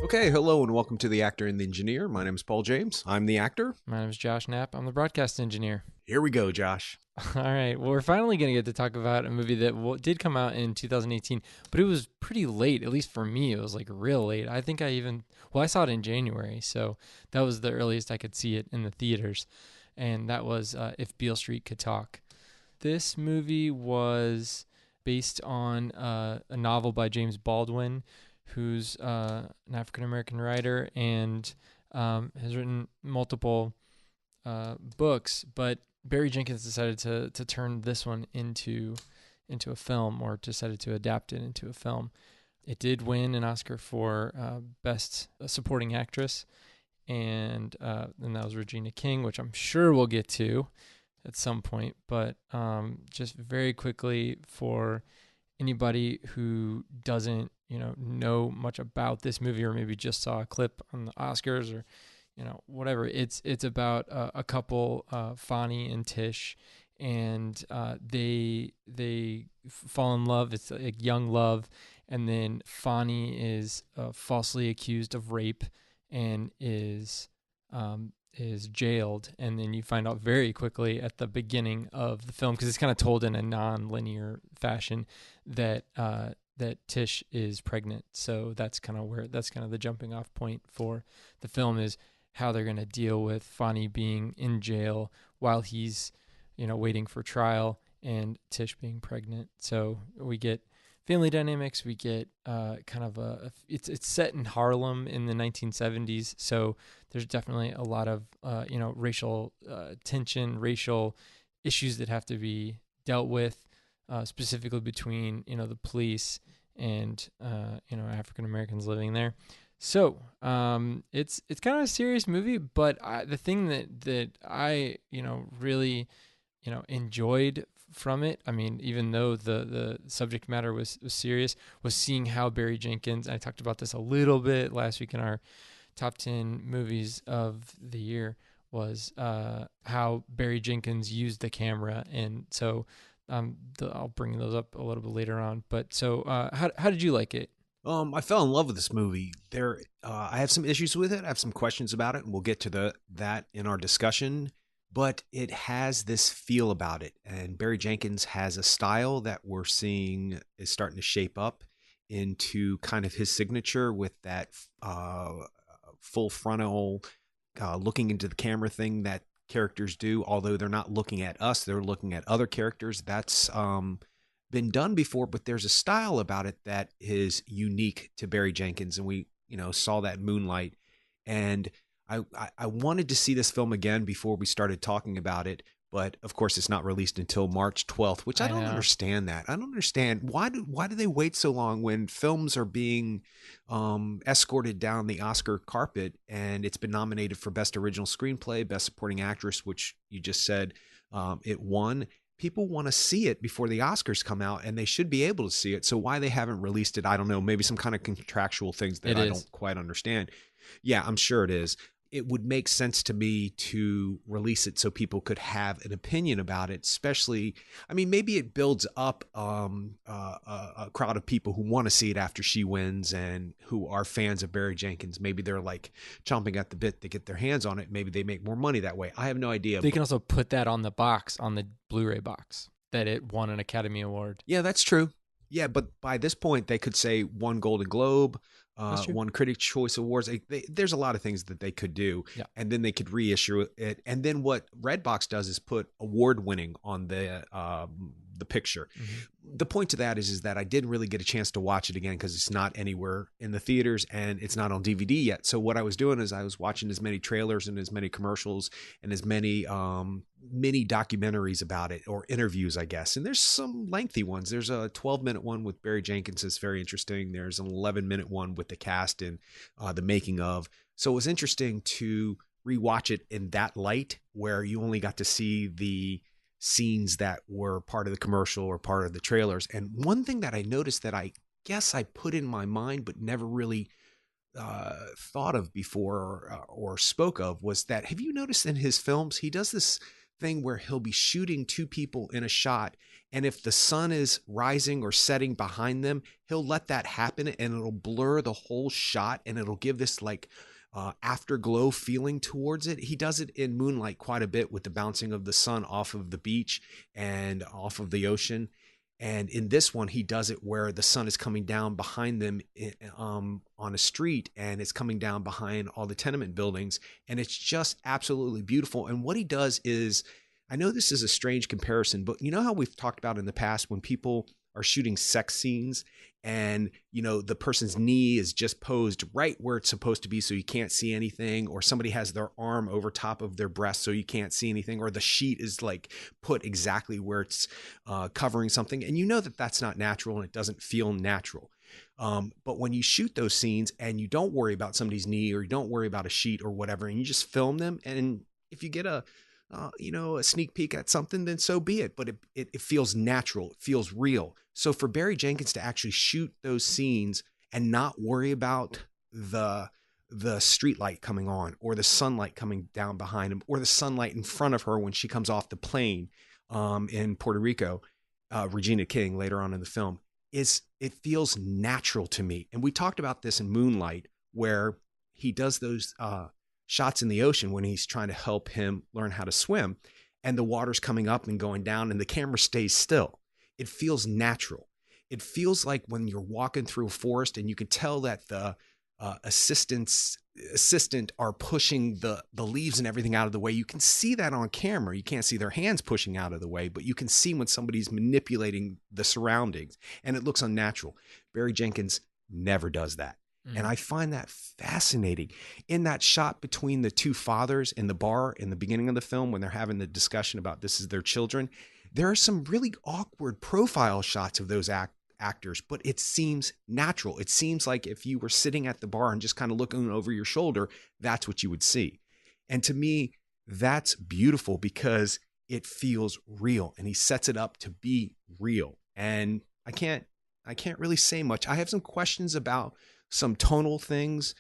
Okay, hello and welcome to The Actor and the Engineer. My name is Paul James. I'm the actor. My name is Josh Knapp. I'm the broadcast engineer. Here we go, Josh. All right. Well, we're finally going to get to talk about a movie that did come out in 2018, but it was pretty late, at least for me. It was like real late. I think I saw it in January, so that was the earliest I could see it in the theaters. And that was If Beale Street Could Talk. This movie was based on a novel by James Baldwin, who's an African American writer and has written multiple books. But Barry Jenkins decided to turn this one into a film, or decided to adapt it into a film. It did win an Oscar for Best Supporting Actress, and that was Regina King, which I'm sure we'll get to at some point. But just very quickly, for anybody who doesn't know much about this movie, or maybe just saw a clip on the Oscars, or whatever, it's about a couple, Fonnie and Tish, and they fall in love. It's a young love, and then Fonnie is falsely accused of rape and is jailed, and then you find out very quickly at the beginning of the film, because it's kind of told in a non-linear fashion, that Tish is pregnant. So that's kind of the jumping off point for the film, is how they're going to deal with Fonnie being in jail while he's waiting for trial, and Tish being pregnant. So we get family dynamics. We get kind of it's set in Harlem in the 1970s. So there's definitely a lot of racial tension, racial issues that have to be dealt with, specifically between the police and African Americans living there. So it's kind of a serious movie, but the thing that I really enjoyed from it, I mean, even though the subject matter was serious, was seeing how Barry Jenkins, I talked about this a little bit last week in our top 10 movies of the year, was how Barry Jenkins used the camera. And so I'll bring those up a little bit later on. But so how did you like it? I fell in love with this movie. I have some issues with it. I have some questions about it, and we'll get to that in our discussion. But it has this feel about it, and Barry Jenkins has a style that we're seeing is starting to shape up into kind of his signature, with that full frontal looking into the camera thing that characters do. Although they're not looking at us, they're looking at other characters. That's been done before, but there's a style about it that is unique to Barry Jenkins, and we saw that in Moonlight. And I wanted to see this film again before we started talking about it, but of course it's not released until March 12th, which I don't understand that. I don't understand why do they wait so long when films are being escorted down the Oscar carpet, and it's been nominated for Best Original Screenplay, Best Supporting Actress, which you just said it won. People want to see it before the Oscars come out, and they should be able to see it. So why they haven't released it, I don't know. Maybe some kind of contractual things that I don't quite understand. Yeah, I'm sure it is. It would make sense to me to release it so people could have an opinion about it, especially, I mean, maybe it builds up a crowd of people who want to see it after she wins and who are fans of Barry Jenkins. Maybe they're like chomping at the bit to get their hands on it. Maybe they make more money that way. I have no idea. They can also put that on the box, on the Blu-ray box, that it won an Academy Award. Yeah, that's true. Yeah, but by this point, they could say one Golden Globe, one Critics' Choice Awards. There's a lot of things that they could do, yeah. And then they could reissue it. And then what Redbox does is put award-winning on the picture. Mm-hmm. The point to that is that I didn't really get a chance to watch it again because it's not anywhere in the theaters and it's not on DVD yet. So what I was doing is I was watching as many trailers and as many commercials and as many mini documentaries about it, or interviews, I guess. And there's some lengthy ones. There's a 12-minute one with Barry Jenkins that's very interesting. There's an 11-minute one with the cast and the making of. So it was interesting to rewatch it in that light, where you only got to see the scenes that were part of the commercial or part of the trailers. And one thing that I noticed that I guess I put in my mind but never really thought of before or spoke of was that, have you noticed in his films he does this thing where he'll be shooting two people in a shot, and if the sun is rising or setting behind them, he'll let that happen, and it'll blur the whole shot, and it'll give this like afterglow feeling towards it. He does it in Moonlight quite a bit with the bouncing of the sun off of the beach and off of the ocean. And in this one, he does it where the sun is coming down behind them on a street, and it's coming down behind all the tenement buildings. And it's just absolutely beautiful. And what he does is, I know this is a strange comparison, but you know how we've talked about in the past when people are shooting sex scenes and, you know, the person's knee is just posed right where it's supposed to be so you can't see anything, or somebody has their arm over top of their breast so you can't see anything, or the sheet is like put exactly where it's covering something, and you know that that's not natural and it doesn't feel natural. But when you shoot those scenes and you don't worry about somebody's knee, or you don't worry about a sheet or whatever, and you just film them, and if you get a sneak peek at something, then so be it. But it feels natural. It feels real. So for Barry Jenkins to actually shoot those scenes and not worry about the street light coming on, or the sunlight coming down behind him, or the sunlight in front of her when she comes off the plane in Puerto Rico, Regina King later on in the film, it feels natural to me. And we talked about this in Moonlight, where he does those shots in the ocean when he's trying to help him learn how to swim, and the water's coming up and going down and the camera stays still. It feels natural. It feels like when you're walking through a forest and you can tell that the assistant are pushing the leaves and everything out of the way. You can see that on camera. You can't see their hands pushing out of the way, but you can see when somebody's manipulating the surroundings, and it looks unnatural. Barry Jenkins never does that. And I find that fascinating. In that shot between the two fathers in the bar in the beginning of the film, when they're having the discussion about this is their children, there are some really awkward profile shots of those actors, but it seems natural. It seems like if you were sitting at the bar and just kind of looking over your shoulder, that's what you would see. And to me, that's beautiful because it feels real, and he sets it up to be real. And I can't really say much. I have some questions about some tonal things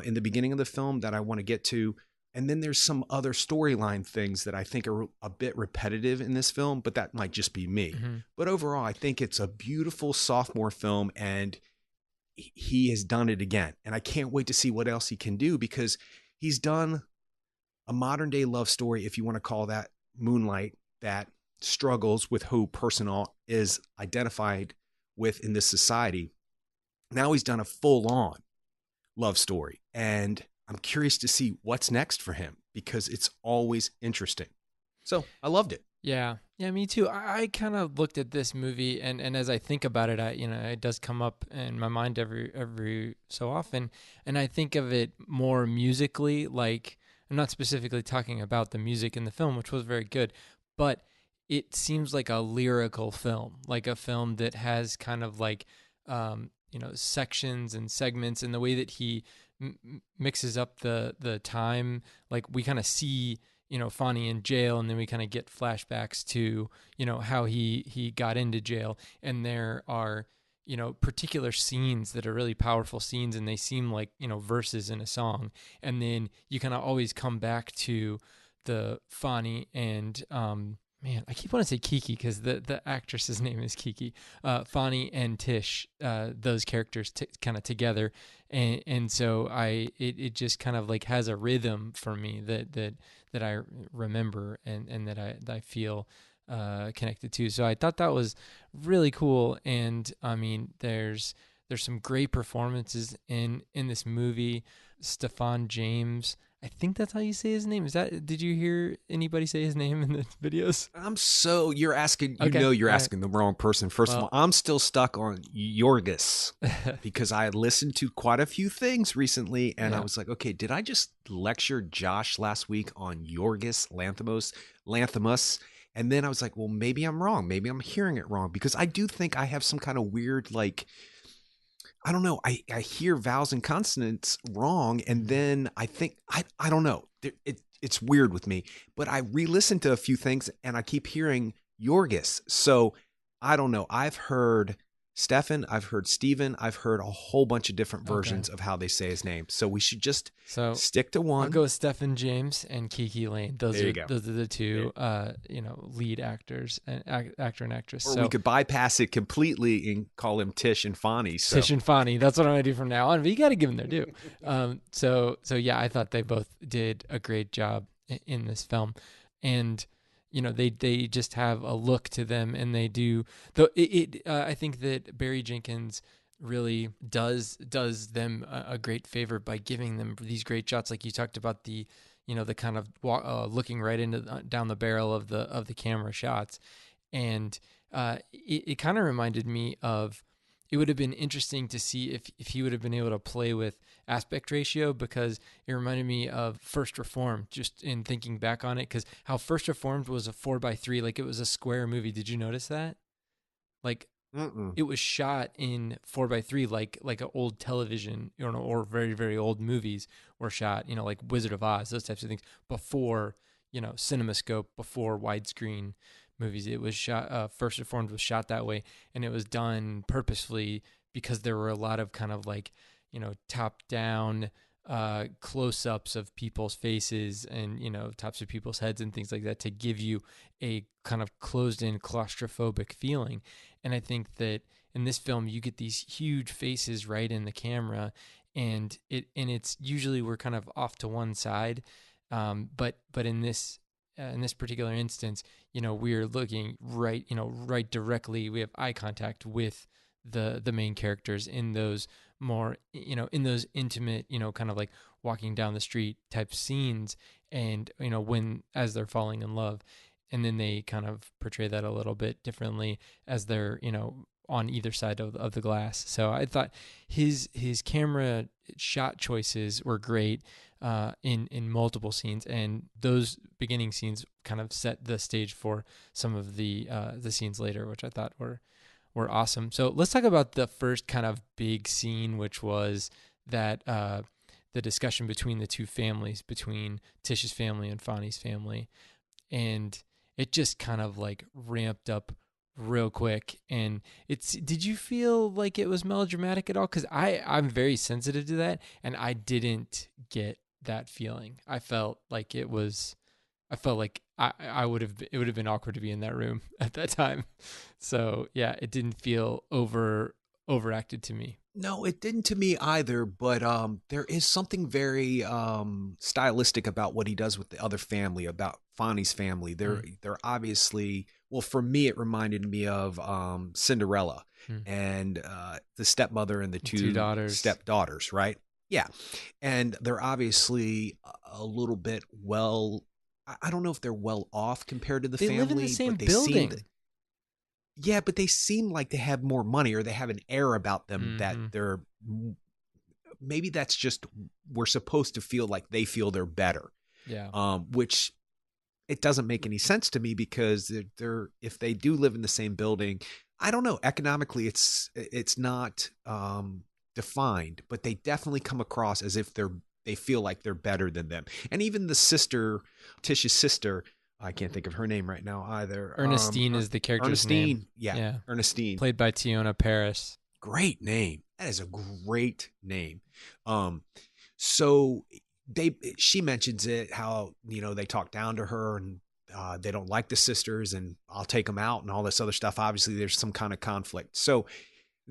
in the beginning of the film that I want to get to. And then there's some other storyline things that I think are a bit repetitive in this film, but that might just be me. Mm-hmm. But overall, I think it's a beautiful sophomore film, and he has done it again. And I can't wait to see what else he can do, because he's done a modern day love story, if you want to call that Moonlight, that struggles with who Personal is identified with in this society. Now he's done a full-on love story, and I'm curious to see what's next for him, because it's always interesting. So I loved it. Yeah, me too. I kind of looked at this movie, and as I think about it, it does come up in my mind every so often, and I think of it more musically. Like, I'm not specifically talking about the music in the film, which was very good, but it seems like a lyrical film, like a film that has kind of like sections and segments, and the way that he mixes up the time. Like, we kind of see Fonny in jail, and then we kind of get flashbacks to how he got into jail, and there are particular scenes that are really powerful scenes, and they seem like verses in a song, and then you kind of always come back to the Fonny and man, I keep wanting to say Kiki because the actress's name is Kiki. Fonny and Tish, those characters kind of together, and so it just kind of like has a rhythm for me that I remember and that I feel connected to. So I thought that was really cool, and I mean, there's some great performances in this movie. Stephan James, I think that's how you say his name. Did you hear anybody say his name in the videos? You're asking, you're asking the wrong person. First of all, I'm still stuck on Yorgos because I listened to quite a few things recently, and I was like, okay, did I just lecture Josh last week on Yorgos Lanthimos? And then I was like, well, maybe I'm wrong. Maybe I'm hearing it wrong, because I do think I have some kind of weird, like, I don't know. I hear vowels and consonants wrong, and then I think I don't know. It's weird with me. But I re-listened to a few things, and I keep hearing Yorgos. So I don't know. I've heard Stefan, I've heard Steven, I've heard a whole bunch of different Okay. versions of how they say his name. So we should just So stick to I'll one. go with Stephen James and Kiki Lane. There you go. Those are the two lead actors and actor and actress. Or So we could bypass it completely and call him Tish and Fonnie. So. Tish and Fonnie. That's what I'm gonna do from now on. But you got to give them their due. So yeah, I thought they both did a great job in this film, and they just have a look to them, and they do. Though I think that Barry Jenkins really does them a great favor by giving them these great shots, like you talked about the kind of looking right into down the barrel of the camera shots, and it kind of reminded me of. It would have been interesting to see if he would have been able to play with aspect ratio, because it reminded me of First Reformed, just in thinking back on it, because how First Reformed was a 4:3, like it was a square movie. Did you notice that? Like Mm-mm. it was shot in 4:3, like an old television, or very, very old movies were shot, like Wizard of Oz, those types of things, before, CinemaScope, before widescreen movies. It was shot, First Reformed was shot that way, and it was done purposefully because there were a lot of kind of like, top down close-ups of people's faces and tops of people's heads and things like that, to give you a kind of closed-in claustrophobic feeling. And I think that in this film you get these huge faces right in the camera, and it's usually we're kind of off to one side, but in this particular instance, we're looking right, right directly. We have eye contact with the main characters in those more, in those intimate, kind of like walking down the street type scenes, and when as they're falling in love, and then they kind of portray that a little bit differently as they're, on either side of the glass. So I thought his camera shot choices were great in multiple scenes, and those beginning scenes kind of set the stage for some of the scenes later, which I thought were awesome. So let's talk about the first kind of big scene, which was that the discussion between the two families, between Tish's family and Fonnie's family, and it just kind of like ramped up real quick. And did you feel like it was melodramatic at all? Because I'm very sensitive to that, and I didn't get that feeling. I felt like it was. I felt like it would have been awkward to be in that room at that time. So yeah, it didn't feel overacted to me. No, it didn't to me either, but there is something very stylistic about what he does with the other family, about Fonnie's family. They're obviously, well, for me, it reminded me of Cinderella and the stepmother and the two stepdaughters, right? Yeah. And they're obviously a little bit I don't know if they're well off compared to the family. They live in the same but building. Yeah, but they seem like they have more money, or they have an air about them that they're, maybe that's just, we're supposed to feel like they feel they're better. Yeah. Which it doesn't make any sense to me, because they're if they do live in the same building, I don't know, economically it's not defined, but they definitely come across as if they feel like they're better than them. And even the sister, Tish's sister, I can't think of her name right now either. Ernestine is the character's name. Yeah, Ernestine. Played by Tiona Paris. Great name. That is a great name. So she mentions it, how, they talk down to her, and they don't like the sisters, and I'll take them out and all this other stuff. Obviously, there's some kind of conflict. So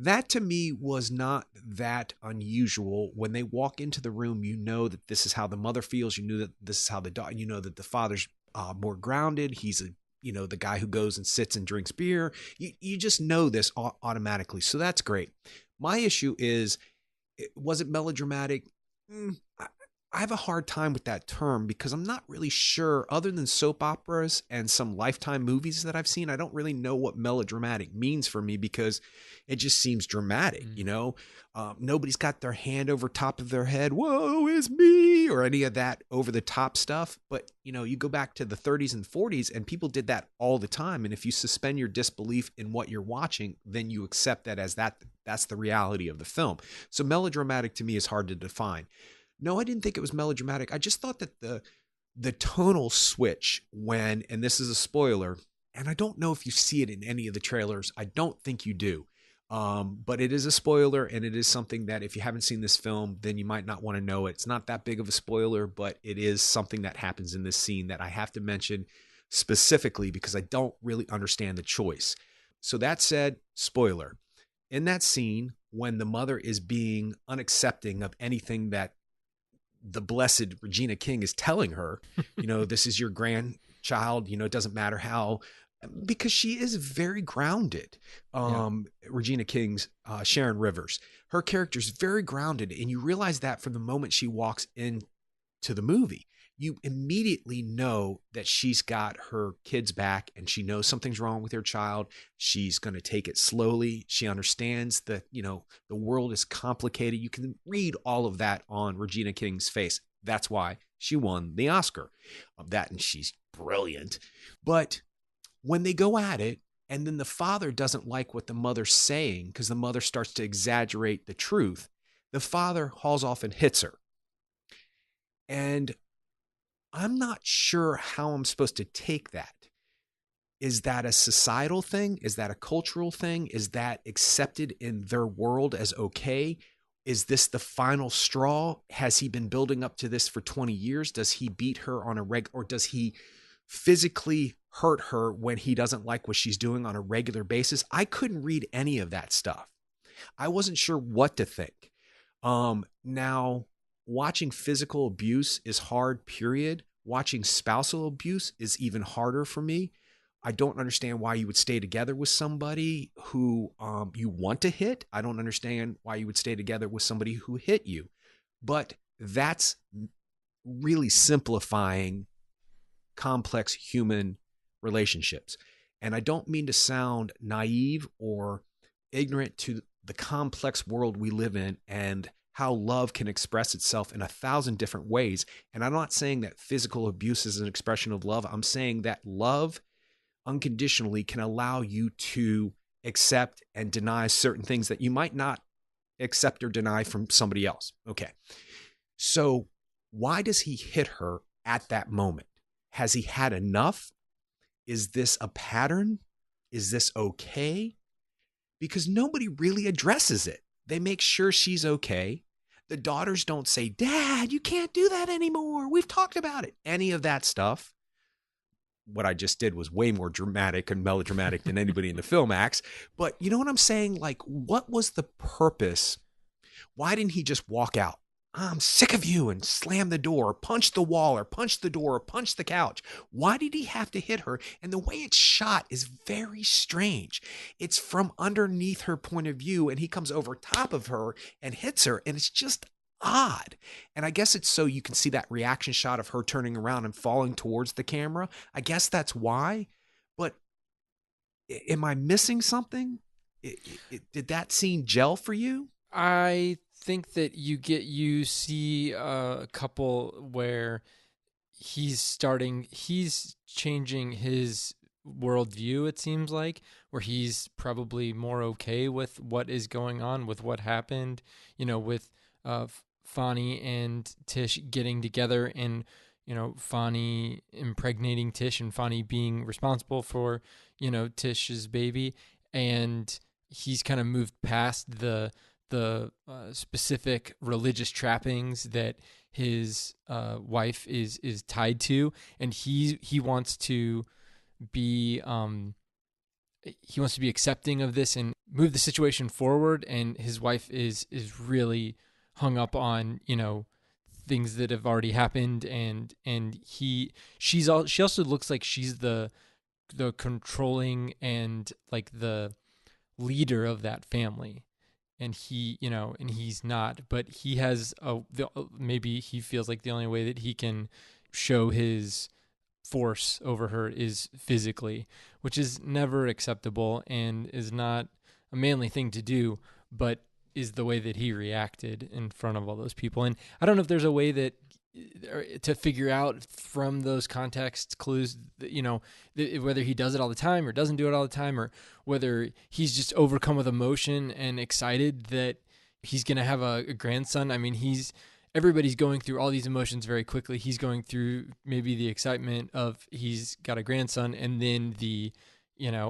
that to me was not that unusual. When they walk into the room, that this is how the mother feels. That this is how the daughter, that the father's more grounded. He's the guy who goes and sits and drinks beer. You just know this automatically. So that's great. My issue is, was it melodramatic? I have a hard time with that term, because I'm not really sure, other than soap operas and some Lifetime movies that I've seen, I don't really know what melodramatic means for me, because it just seems dramatic. Nobody's got their hand over top of their head, woe is me, or any of that over the top stuff. But, you go back to the 30s and 40s, and people did that all the time. And if you suspend your disbelief in what you're watching, then you accept that as that's the reality of the film. So melodramatic to me is hard to define. No, I didn't think it was melodramatic. I just thought that the tonal switch when, and this is a spoiler, and I don't know if you see it in any of the trailers, I don't think you do, But it is a spoiler, and it is something that if you haven't seen this film, then you might not want to know it. It's not that big of a spoiler, but it is something that happens in this scene that I have to mention specifically because I don't really understand the choice. So that said, spoiler. In that scene, when the mother is being unaccepting of anything that the blessed Regina King is telling her, this is your grandchild, it doesn't matter how, because she is very grounded. Yeah. Regina King's Sharon Rivers, her character is very grounded. And you realize that from the moment she walks into the movie, you immediately know that she's got her kids back and she knows something's wrong with her child. She's going to take it slowly. She understands that, the world is complicated. You can read all of that on Regina King's face. That's why she won the Oscar of that. And she's brilliant. But when they go at it, and then the father doesn't like what the mother's saying because the mother starts to exaggerate the truth, the father hauls off and hits her. And I'm not sure how I'm supposed to take that. Is that a societal thing? Is that a cultural thing? Is that accepted in their world as okay? Is this the final straw? Has he been building up to this for 20 years? Does he beat her on a or does he physically hurt her when he doesn't like what she's doing on a regular basis? I couldn't read any of that stuff. I wasn't sure what to think. Now, watching physical abuse is hard, period. Watching spousal abuse is even harder for me. I don't understand why you would stay together with somebody who you want to hit. I don't understand why you would stay together with somebody who hit you. But that's really simplifying complex human relationships. And I don't mean to sound naive or ignorant to the complex world we live in and how love can express itself in 1,000 different ways. And I'm not saying that physical abuse is an expression of love. I'm saying that love unconditionally can allow you to accept and deny certain things that you might not accept or deny from somebody else. Okay. So why does he hit her at that moment? Has he had enough? Is this a pattern? Is this okay? Because nobody really addresses it. They make sure she's okay. The daughters don't say, Dad, you can't do that anymore. We've talked about it. Any of that stuff. What I just did was way more dramatic and melodramatic than anybody in the film acts. But you know what I'm saying? Like, what was the purpose? Why didn't he just walk out? I'm sick of you, and slam the door, punch the wall, or punch the door, or punch the couch. Why did he have to hit her? And the way it's shot is very strange. It's from underneath her point of view, and he comes over top of her and hits her, and it's just odd. And I guess it's so you can see that reaction shot of her turning around and falling towards the camera. I guess that's why. But am I missing something? Did that scene gel for you? I think that you see a couple where he's changing his worldview, it seems like, where he's probably more okay with what is going on, with what happened, with Fonnie and Tish getting together and, Fonnie impregnating Tish and Fonnie being responsible for, Tish's baby. And he's kind of moved past the specific religious trappings that his wife is tied to, and he wants to be accepting of this and move the situation forward. And his wife is really hung up on things that have already happened, and she also looks like she's the controlling and like the leader of that family. And he's not, but he has maybe he feels like the only way that he can show his force over her is physically, which is never acceptable and is not a manly thing to do, but is the way that he reacted in front of all those people. And I don't know if there's a way that to figure out from those context clues, whether he does it all the time or doesn't do it all the time, or whether he's just overcome with emotion and excited that he's going to have a grandson. I mean, everybody's going through all these emotions very quickly. He's going through maybe the excitement of he's got a grandson, and then the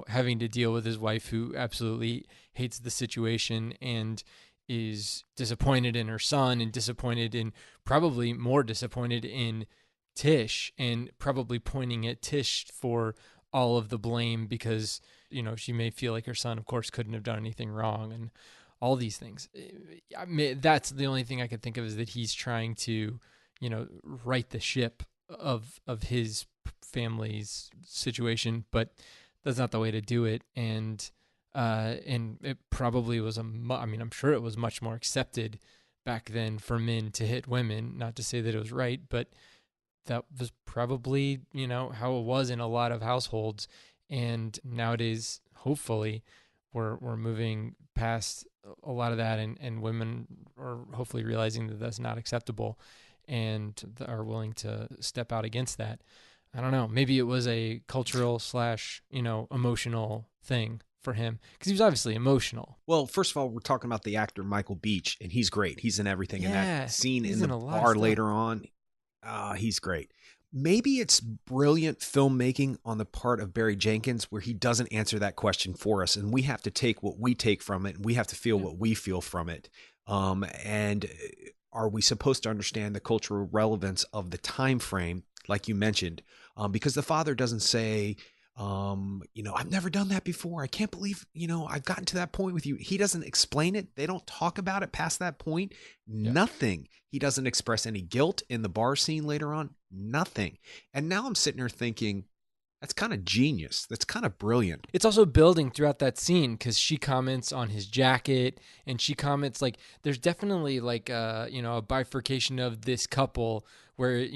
having to deal with his wife who absolutely hates the situation and is disappointed in her son and disappointed in, probably more disappointed in Tish, and probably pointing at Tish for all of the blame because, she may feel like her son, of course, couldn't have done anything wrong and all these things. I mean, that's the only thing I could think of, is that he's trying to, right the ship of his family's situation, but that's not the way to do it. And it probably was I'm sure it was much more accepted back then for men to hit women. Not to say that it was right, but that was probably, how it was in a lot of households. And nowadays, hopefully, we're moving past a lot of that, and women are hopefully realizing that that's not acceptable and are willing to step out against that. I don't know. Maybe it was a cultural / emotional thing for him, because he was obviously emotional. Well, first of all, we're talking about the actor Michael Beach, and he's great. He's in everything. And Yeah, that scene he's in the in a lot of bar stuff. later on, he's great. Maybe it's brilliant filmmaking on the part of Barry Jenkins, where he doesn't answer that question for us, and we have to take what we take from it, and we have to feel Yeah. what we feel from it. And are we supposed to understand the cultural relevance of the time frame, like you mentioned? Because the father doesn't say, I've never done that before. I can't believe, I've gotten to that point with you. He doesn't explain it. They don't talk about it past that point. Yeah. Nothing. He doesn't express any guilt in the bar scene later on. Nothing. And now I'm sitting here thinking, that's kind of genius. That's kind of brilliant. It's also building throughout that scene, because she comments on his jacket, and she comments, like, there's definitely like a bifurcation of this couple where,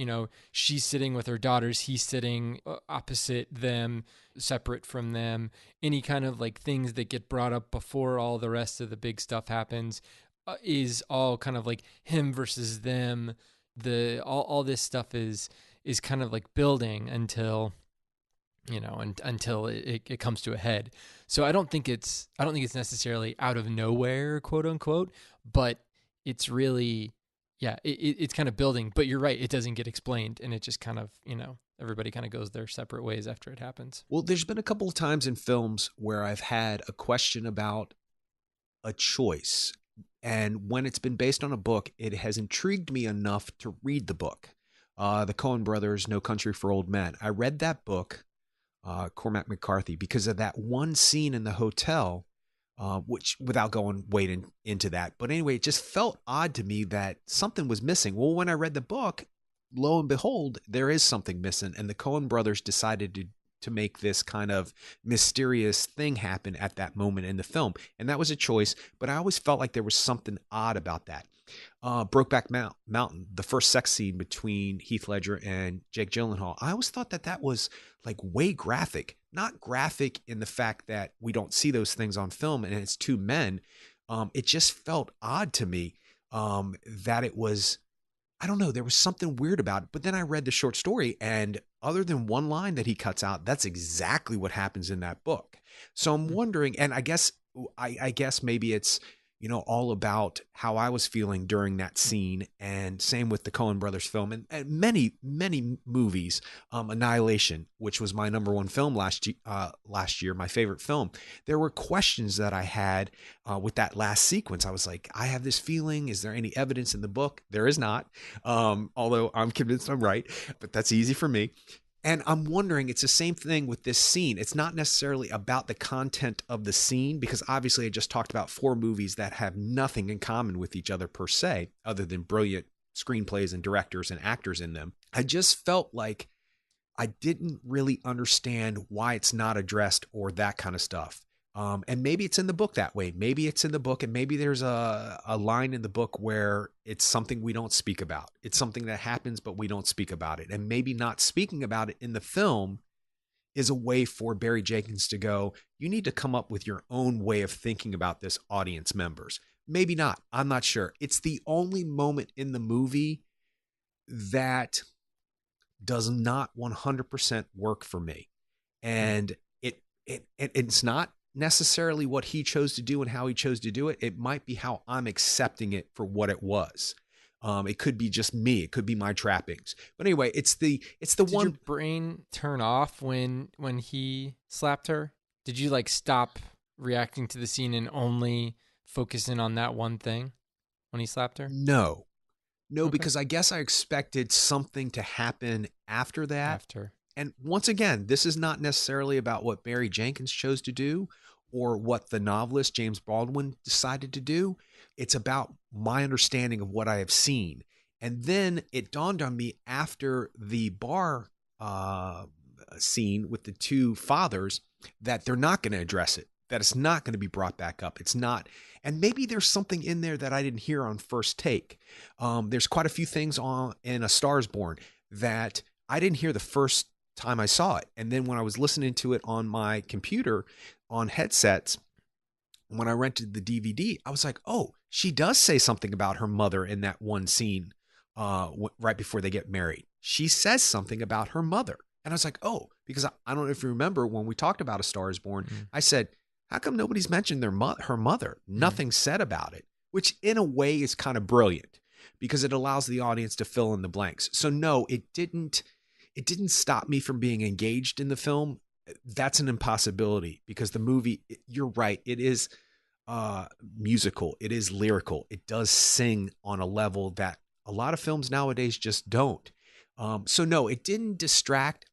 she's sitting with her daughters, he's sitting opposite them, separate from them. Any kind of like things that get brought up before all the rest of the big stuff happens is all kind of like him versus them. All this stuff is kind of like building until until it comes to a head. So I don't think it's necessarily out of nowhere, quote unquote, but it's really, yeah, it's kind of building. But you're right, it doesn't get explained, and it just kind of, everybody kind of goes their separate ways after it happens. Well, there's been a couple of times in films where I've had a question about a choice. And when it's been based on a book, it has intrigued me enough to read the book. The Coen brothers, No Country for Old Men. I read that book, Cormac McCarthy, because of that one scene in the hotel, which, without going way into that. But anyway, it just felt odd to me that something was missing. Well, when I read the book, lo and behold, there is something missing. And the Coen brothers decided to make this kind of mysterious thing happen at that moment in the film. And that was a choice, but I always felt like there was something odd about that. Brokeback Mountain, the first sex scene between Heath Ledger and Jake Gyllenhaal, I always thought that was like way graphic. Not graphic in the fact that we don't see those things on film and it's two men. It just felt odd to me that it was, I don't know, there was something weird about it. But then I read the short story, and other than one line that he cuts out, that's exactly what happens in that book. So I'm wondering, and I guess maybe it's, all about how I was feeling during that scene, and same with the Coen brothers film and many, many movies. Annihilation, which was my number one film last year, my favorite film. There were questions that I had with that last sequence. I was like, I have this feeling. Is there any evidence in the book? There is not. Although I'm convinced I'm right, but that's easy for me. And I'm wondering, it's the same thing with this scene. It's not necessarily about the content of the scene, because obviously I just talked about 4 movies that have nothing in common with each other per se, other than brilliant screenplays and directors and actors in them. I just felt like I didn't really understand why it's not addressed or that kind of stuff. And maybe it's in the book that way. Maybe it's in the book, and maybe there's a line in the book where it's something we don't speak about. It's something that happens, but we don't speak about it. And maybe not speaking about it in the film is a way for Barry Jenkins to go, you need to come up with your own way of thinking about this, audience members. Maybe not. I'm not sure. It's the only moment in the movie that does not 100% work for me. And it's not necessarily what he chose to do and how he chose to do it. It might be how I'm accepting it for what it was. It could be just me. It could be my trappings. But anyway, it's the Did one. your brain turn off when he slapped her? Did you like stop reacting to the scene and only focus in on that one thing when he slapped her? No. No, Okay. because I guess I expected something to happen after that. After. And once again, this is not necessarily about what Barry Jenkins chose to do or what the novelist James Baldwin decided to do. It's about my understanding of what I have seen. And then it dawned on me after the bar scene with the two fathers that they're not going to address it, that it's not going to be brought back up. It's not. And maybe there's something in there that I didn't hear on first take. There's quite a few things on in A Star is Born that I didn't hear the first time I saw it. And then when I was listening to it on my computer on headsets, when I rented the DVD, I was like, oh, she does say something about her mother in that one scene right before they get married. She says something about her mother. And I was like, oh, because I don't know if you remember when we talked about A Star is Born, I said, how come nobody's mentioned her mother? Nothing said about it, which in a way is kind of brilliant because it allows the audience to fill in the blanks. So no, it didn't stop me from being engaged in the film. That's an impossibility because the movie, you're right, it is musical, it is lyrical, it does sing on a level that a lot of films nowadays just don't. So no, it didn't distract.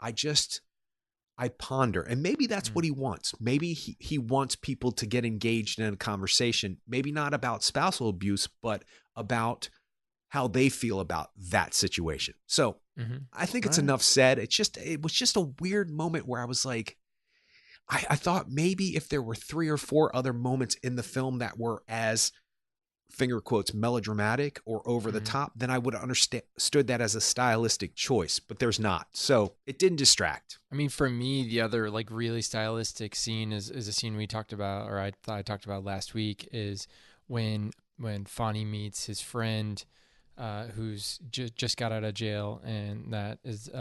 I ponder, and maybe that's what he wants. Maybe he wants people to get engaged in a conversation, maybe not about spousal abuse, but about how they feel about that situation. So I think it's enough said. It was just a weird moment where I was like, I thought maybe if there were 3 or 4 other moments in the film that were as finger quotes melodramatic or over the top, then I would have understood that as a stylistic choice, but there's not. So it didn't distract. I mean, for me, the other like really stylistic scene is a scene we talked about, or I thought I talked about last week, is when Fonny meets his friend, who's just got out of jail, and that is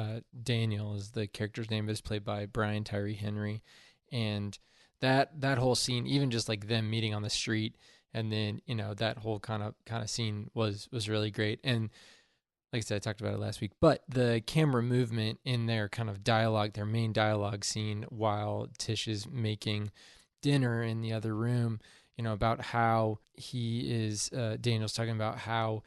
Daniel is the character's name, is played by Brian Tyree Henry, and that whole scene, even just like them meeting on the street, and then that whole kind of scene was really great. And like I said, I talked about it last week, but the camera movement in their kind of dialogue, their main dialogue scene while Tish is making dinner in the other room, about how he is, Daniel's talking about how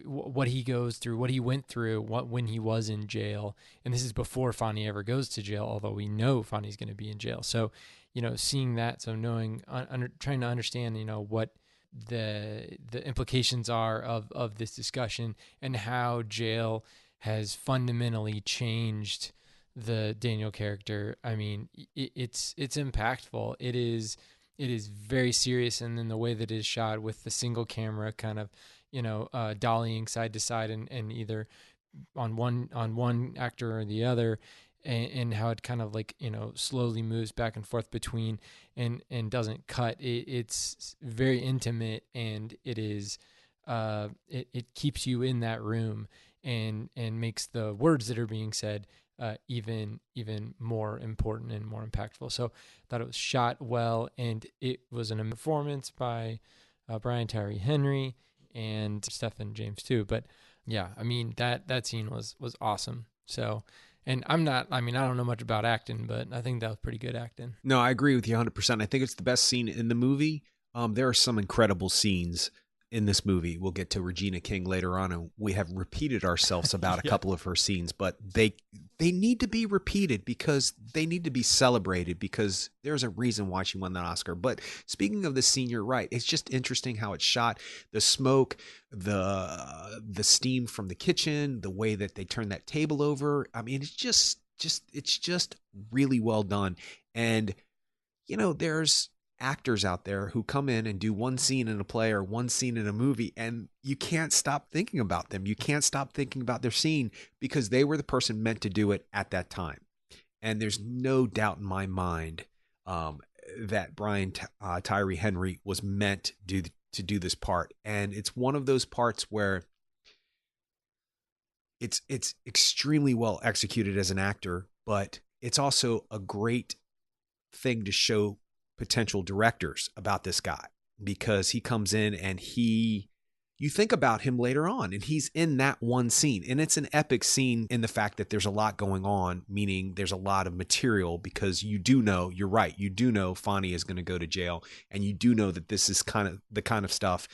what he goes through, what he went through, when he was in jail, and this is before Fonny ever goes to jail. Although we know Fonny's going to be in jail, so seeing that, so knowing, trying to understand, what the implications are of this discussion and how jail has fundamentally changed the Daniel character. I mean, it's impactful. It is very serious, and then the way that it is shot with the single camera kind of dollying side to side and either on one actor or the other, and how it kind of like slowly moves back and forth between and doesn't cut. It's very intimate, and it is it keeps you in that room and makes the words that are being said even more important and more impactful. So I thought it was shot well, and it was a performance by Brian Tyree Henry and Stephen James too. But yeah, I mean that scene was awesome. So, and I don't know much about acting, but I think that was pretty good acting. No, I agree with you 100%. I think it's the best scene in the movie. There are some incredible scenes in this movie. We'll get to Regina King later on, and we have repeated ourselves about a couple of her scenes, but they need to be repeated because they need to be celebrated, because there's a reason why she won that Oscar. But speaking of the scene, you're right. It's just interesting how it's shot. The smoke, the steam from the kitchen, the way that they turn that table over. I mean, it's just really well done. And there's actors out there who come in and do one scene in a play or one scene in a movie, and you can't stop thinking about them. You can't stop thinking about their scene because they were the person meant to do it at that time. And there's no doubt in my mind that Brian Tyree Henry was meant to do this part. And it's one of those parts where it's extremely well executed as an actor, but it's also a great thing to show potential directors about this guy, because he comes in and he you think about him later on, and he's in that one scene. And it's an epic scene in the fact that there's a lot going on, meaning there's a lot of material, because you do know, you're right, you do know Fonny is going to go to jail, and you do know that this is kind of the kind of stuff,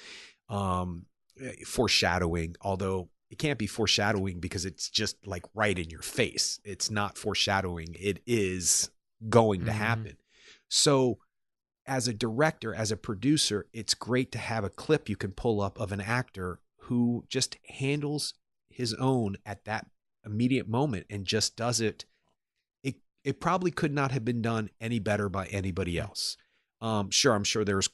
foreshadowing, although it can't be foreshadowing because it's just like right in your face. It's not foreshadowing. It is going to happen. So as a director, as a producer, it's great to have a clip you can pull up of an actor who just handles his own at that immediate moment and just does it. It probably could not have been done any better by anybody else. Sure, I'm sure there's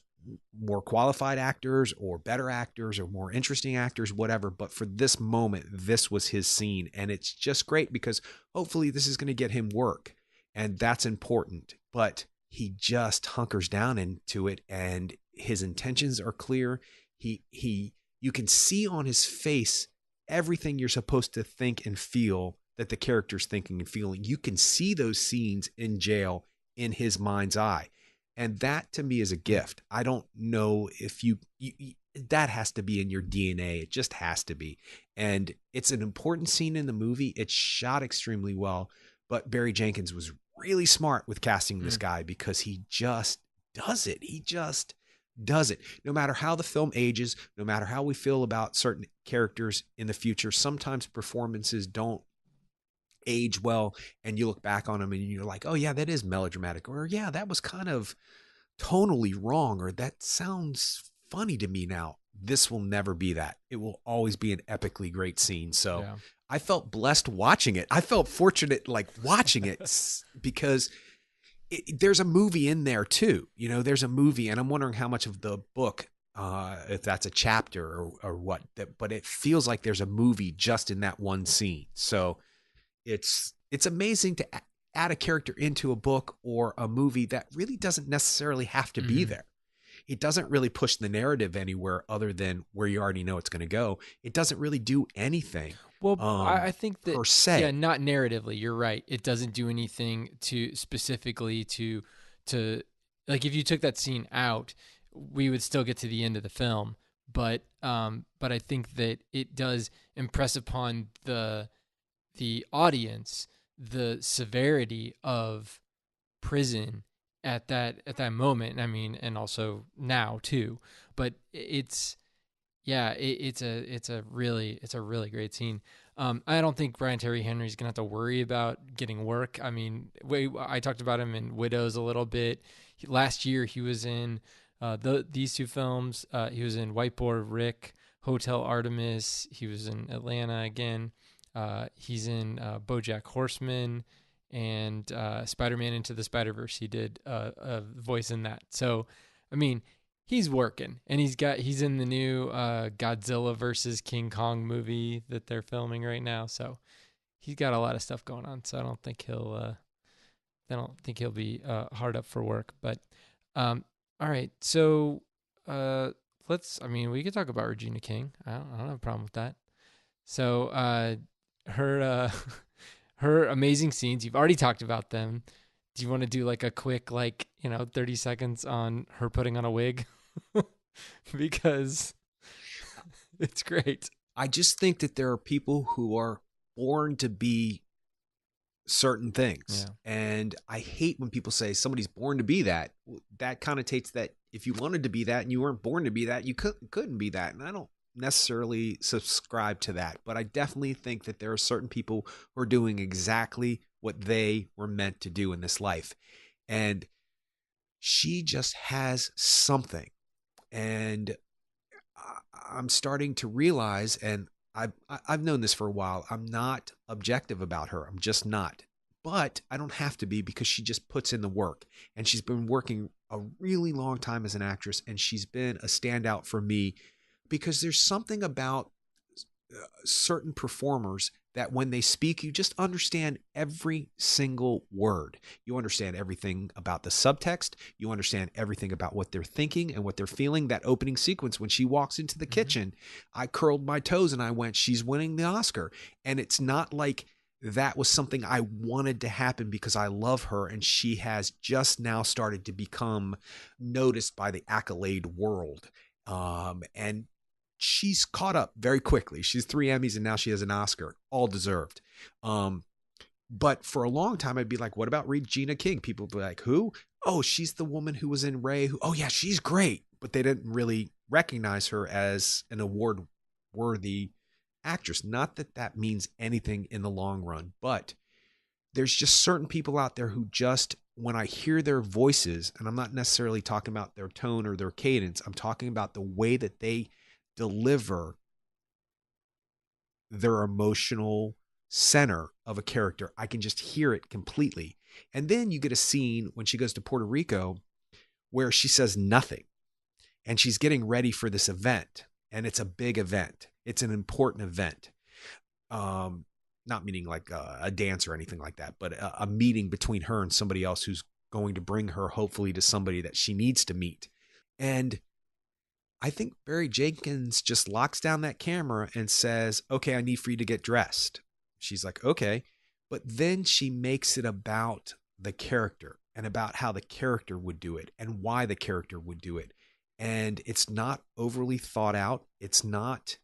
more qualified actors or better actors or more interesting actors, whatever. But for this moment, this was his scene. And it's just great because hopefully this is going to get him work. And that's important. But he just hunkers down into it, and his intentions are clear. You can see on his face everything you're supposed to think and feel that the character's thinking and feeling. You can see those scenes in jail in his mind's eye. And that to me is a gift. I don't know if you that has to be in your DNA. It just has to be. And it's an important scene in the movie. It's shot extremely well, but Barry Jenkins was really smart with casting this guy because he just does it. He just does it. No matter how the film ages, no matter how we feel about certain characters in the future, sometimes performances don't age well, and you look back on them and you're like, oh yeah, that is melodramatic, or yeah, that was kind of tonally wrong, or that sounds funny to me now. This will never be that. It will always be an epically great scene. So yeah. I felt blessed watching it. I felt fortunate like watching it because there's a movie in there too. You know, there's a movie, and I'm wondering how much of the book, if that's a chapter or what, but it feels like there's a movie just in that one scene. So it's amazing to add a character into a book or a movie that really doesn't necessarily have to be there. It doesn't really push the narrative anywhere other than where you already know it's going to go. It doesn't really do anything. Well, I think that, per se. Yeah, not narratively. You're right. It doesn't do anything to specifically to like if you took that scene out, we would still get to the end of the film. But I think that it does impress upon the audience the severity of prison at that moment. I mean, and also now too. But it's a really great scene. I don't think Brian Terry Henry's gonna have to worry about getting work. I mean, I talked about him in Widows a little bit. Last year he was in these two films. He was in Whiteboard Rick, Hotel Artemis. He was in Atlanta again. He's in BoJack Horseman and Spider-Man Into the Spider-Verse. He did a voice in that. So, I mean, he's working, and he's in the new Godzilla versus King Kong movie that they're filming right now. So he's got a lot of stuff going on. So I don't think he'll be hard up for work. But all right, so we could talk about Regina King. I don't have a problem with that. So her amazing scenes, you've already talked about them. Do you want to do like a quick 30 seconds on her putting on a wig? Because it's great. I just think that there are people who are born to be certain things. Yeah. And I hate when people say somebody's born to be that. That connotates that if you wanted to be that and you weren't born to be that, you couldn't be that. And I don't necessarily subscribe to that, but I definitely think that there are certain people who are doing exactly what they were meant to do in this life. And she just has something. And I'm starting to realize, and I've known this for a while, I'm not objective about her. I'm just not. But I don't have to be, because she just puts in the work. And she's been working a really long time as an actress, and she's been a standout for me because there's something about certain performers that when they speak, you just understand every single word. You understand everything about the subtext. You understand everything about what they're thinking and what they're feeling. That opening sequence when she walks into the kitchen, I curled my toes and I went, she's winning the Oscar. And it's not like that was something I wanted to happen because I love her, and she has just now started to become noticed by the accolade world. And she's caught up very quickly. She's 3 Emmys and now she has an Oscar, all deserved. But for a long time, I'd be like, what about Regina King? People would be like, who? Oh, she's the woman who was in Ray. Oh, yeah, she's great. But they didn't really recognize her as an award-worthy actress. Not that that means anything in the long run, but there's just certain people out there who just, when I hear their voices, and I'm not necessarily talking about their tone or their cadence, I'm talking about the way that they deliver their emotional center of a character. I can just hear it completely. And then you get a scene when she goes to Puerto Rico where she says nothing and she's getting ready for this event. And it's a big event. It's an important event. Not meaning like a dance or anything like that, but a meeting between her and somebody else who's going to bring her hopefully to somebody that she needs to meet. And I think Barry Jenkins just locks down that camera and says, okay, I need for you to get dressed. She's like, okay. But then she makes it about the character and about how the character would do it and why the character would do it. And it's not overly thought out. It's not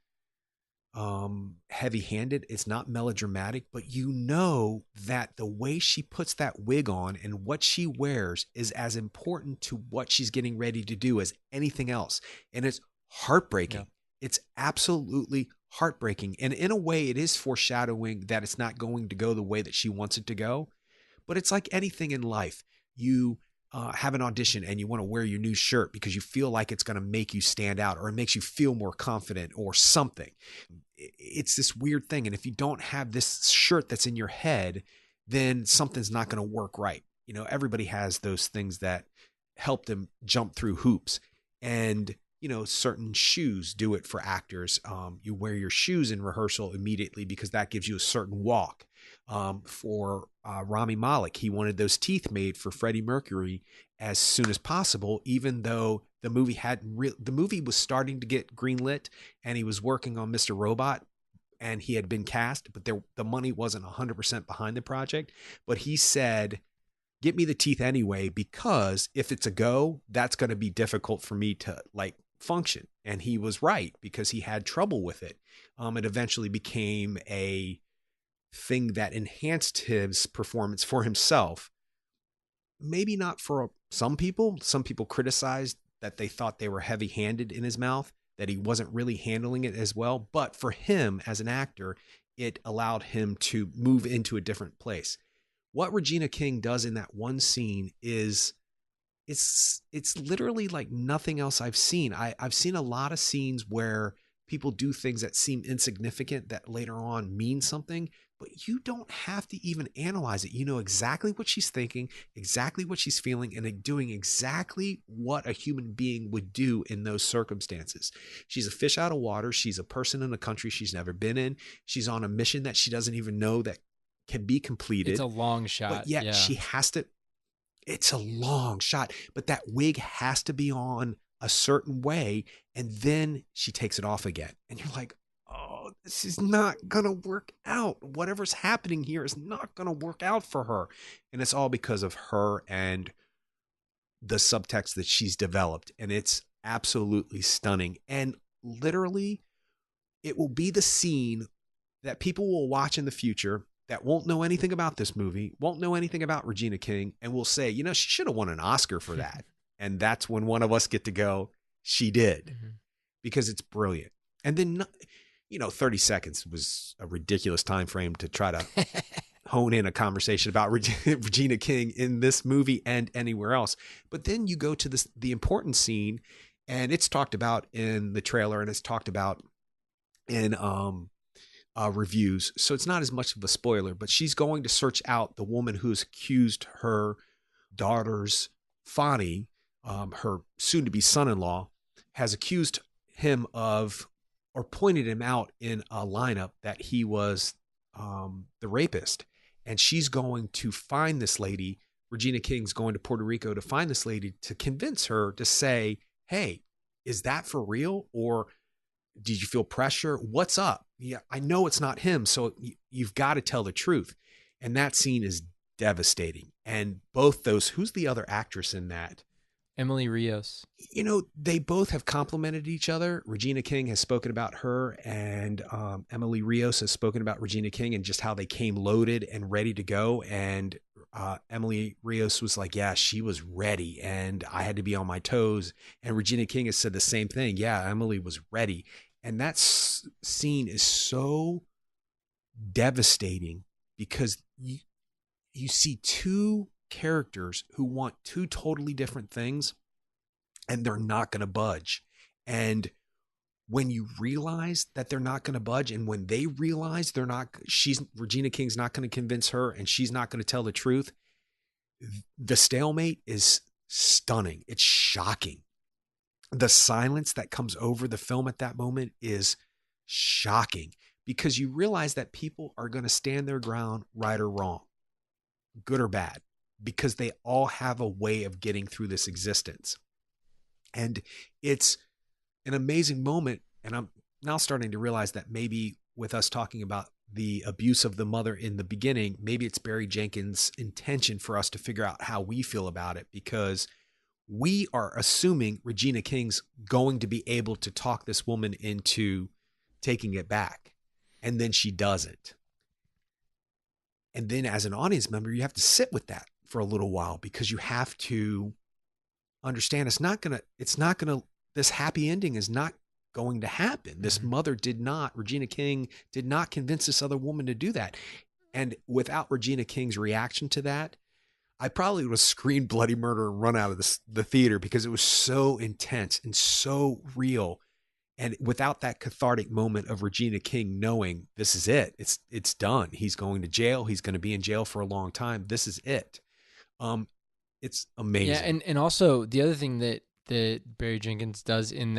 heavy-handed. It's not melodramatic, but you know that the way she puts that wig on and what she wears is as important to what she's getting ready to do as anything else. And it's heartbreaking. Yeah. It's absolutely heartbreaking. And in a way, it is foreshadowing that it's not going to go the way that she wants it to go. But it's like anything in life. You have an audition and you want to wear your new shirt because you feel like it's going to make you stand out or it makes you feel more confident or something. It's this weird thing. And if you don't have this shirt that's in your head, then something's not going to work right. You know, everybody has those things that help them jump through hoops. And, you know, certain shoes do it for actors. You wear your shoes in rehearsal immediately because that gives you a certain walk. For Rami Malek, he wanted those teeth made for Freddie Mercury as soon as possible, even though the movie was starting to get greenlit and he was working on Mr. Robot and he had been cast, but the money wasn't 100% behind the project. But he said, get me the teeth anyway, because if it's a go, that's going to be difficult for me to like function. And he was right because he had trouble with it. It eventually became a thing that enhanced his performance for himself. Maybe not for some people. Some people criticized that they thought they were heavy-handed in his mouth, that he wasn't really handling it as well. But for him as an actor, it allowed him to move into a different place. What Regina King does in that one scene is it's literally like nothing else I've seen. I've seen a lot of scenes where people do things that seem insignificant that later on mean something, but you don't have to even analyze it. You know exactly what she's thinking, exactly what she's feeling, and doing exactly what a human being would do in those circumstances. She's a fish out of water. She's a person in a country she's never been in. She's on a mission that she doesn't even know that can be completed. It's a long shot. But yet she has to, it's a long shot, but that wig has to be on a certain way, and then she takes it off again. And you're like, oh, this is not going to work out. Whatever's happening here is not going to work out for her. And it's all because of her and the subtext that she's developed. And it's absolutely stunning. And literally, it will be the scene that people will watch in the future that won't know anything about this movie, won't know anything about Regina King, and will say, you know, she should have won an Oscar for that. And that's when one of us get to go, she did, because it's brilliant. And then, you know, 30 seconds was a ridiculous time frame to try to hone in a conversation about Regina King in this movie and anywhere else. But then you go to the important scene, and it's talked about in the trailer, and it's talked about in reviews. So it's not as much of a spoiler, but she's going to search out the woman who's accused her daughter's Fonny, her soon-to-be son-in-law, has accused him of, or pointed him out in a lineup that he was the rapist. And she's going to find this lady. Regina King's going to Puerto Rico to find this lady to convince her to say, hey, is that for real? Or did you feel pressure? What's up? Yeah, I know it's not him. So you've got to tell the truth. And that scene is devastating. And both those, who's the other actress in that? Emily Rios. They both have complimented each other. Regina King has spoken about her, and Emily Rios has spoken about Regina King and just how they came loaded and ready to go. And Emily Rios was like, yeah, she was ready, and I had to be on my toes. And Regina King has said the same thing. Yeah, Emily was ready. And that scene is so devastating because you see two characters who want two totally different things, and they're not going to budge. And when you realize that they're not going to budge, and when they realize Regina King's not going to convince her, and she's not going to tell the truth, the stalemate is stunning. It's shocking. The silence that comes over the film at that moment is shocking, because you realize that people are going to stand their ground, right or wrong, good or bad, because they all have a way of getting through this existence. And it's an amazing moment. And I'm now starting to realize that maybe with us talking about the abuse of the mother in the beginning, maybe it's Barry Jenkins' intention for us to figure out how we feel about it, because we are assuming Regina King's going to be able to talk this woman into taking it back. And then she doesn't. And then as an audience member, you have to sit with that for a little while, because you have to understand this happy ending is not going to happen. This mother Regina King did not convince this other woman to do that. And without Regina King's reaction to that, I probably would have screamed bloody murder and run out of the theater, because it was so intense and so real. And without that cathartic moment of Regina King knowing this is it, it's done. He's going to jail. He's going to be in jail for a long time. This is it. It's amazing. Yeah, and also the other thing that Barry Jenkins does in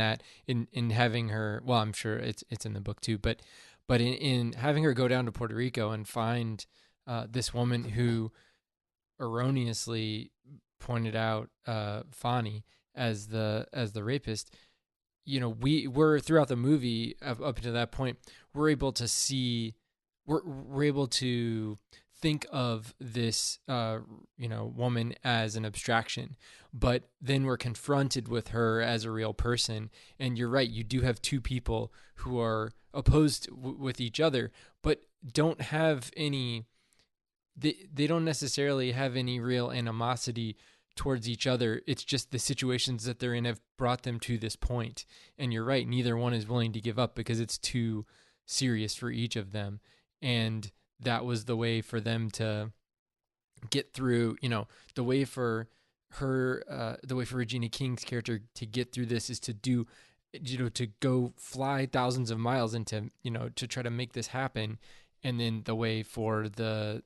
having her, well, I'm sure it's in the book too, but in having her go down to Puerto Rico and find this woman who erroneously pointed out Fani as the rapist. We're throughout the movie up to that point, we're able to see, we're able to think of this woman as an abstraction, but then we're confronted with her as a real person. And you're right, you do have two people who are opposed with each other, but don't have any, they don't necessarily have any real animosity towards each other. It's just the situations that they're in have brought them to this point. And you're right, neither one is willing to give up because it's too serious for each of them. And that was the way for them to get through, the way for her, the way for Regina King's character to get through this is to do, to go fly thousands of miles and to try to make this happen. And then the way for the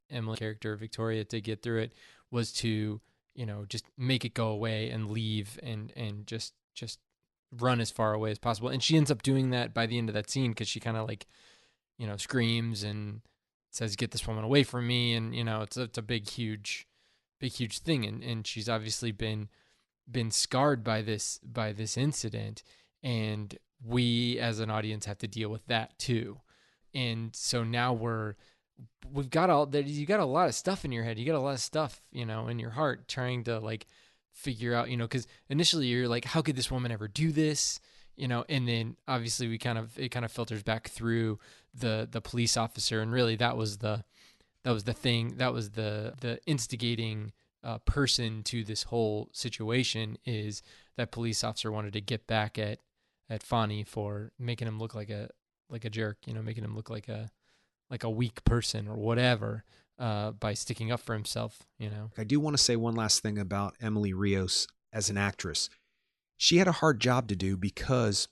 Emily character, Victoria, to get through it was to, just make it go away and leave and just run as far away as possible. And she ends up doing that by the end of that scene, because she kind of screams and says, "Get this woman away from me." And, it's a big, huge thing. And she's obviously been scarred by this incident. And we as an audience have to deal with that too. And so now we've got all that. You got a lot of stuff in your head. You got a lot of stuff, in your heart, trying to figure out, because initially you're like, how could this woman ever do this? And then obviously it kind of filters back through the police officer. And really that was the thing. That was the instigating person to this whole situation, is that police officer wanted to get back at Fani for making him look like a jerk, making him look like a weak person or whatever, by sticking up for himself, I do want to say one last thing about Emily Rios as an actress. She had a hard job to do, because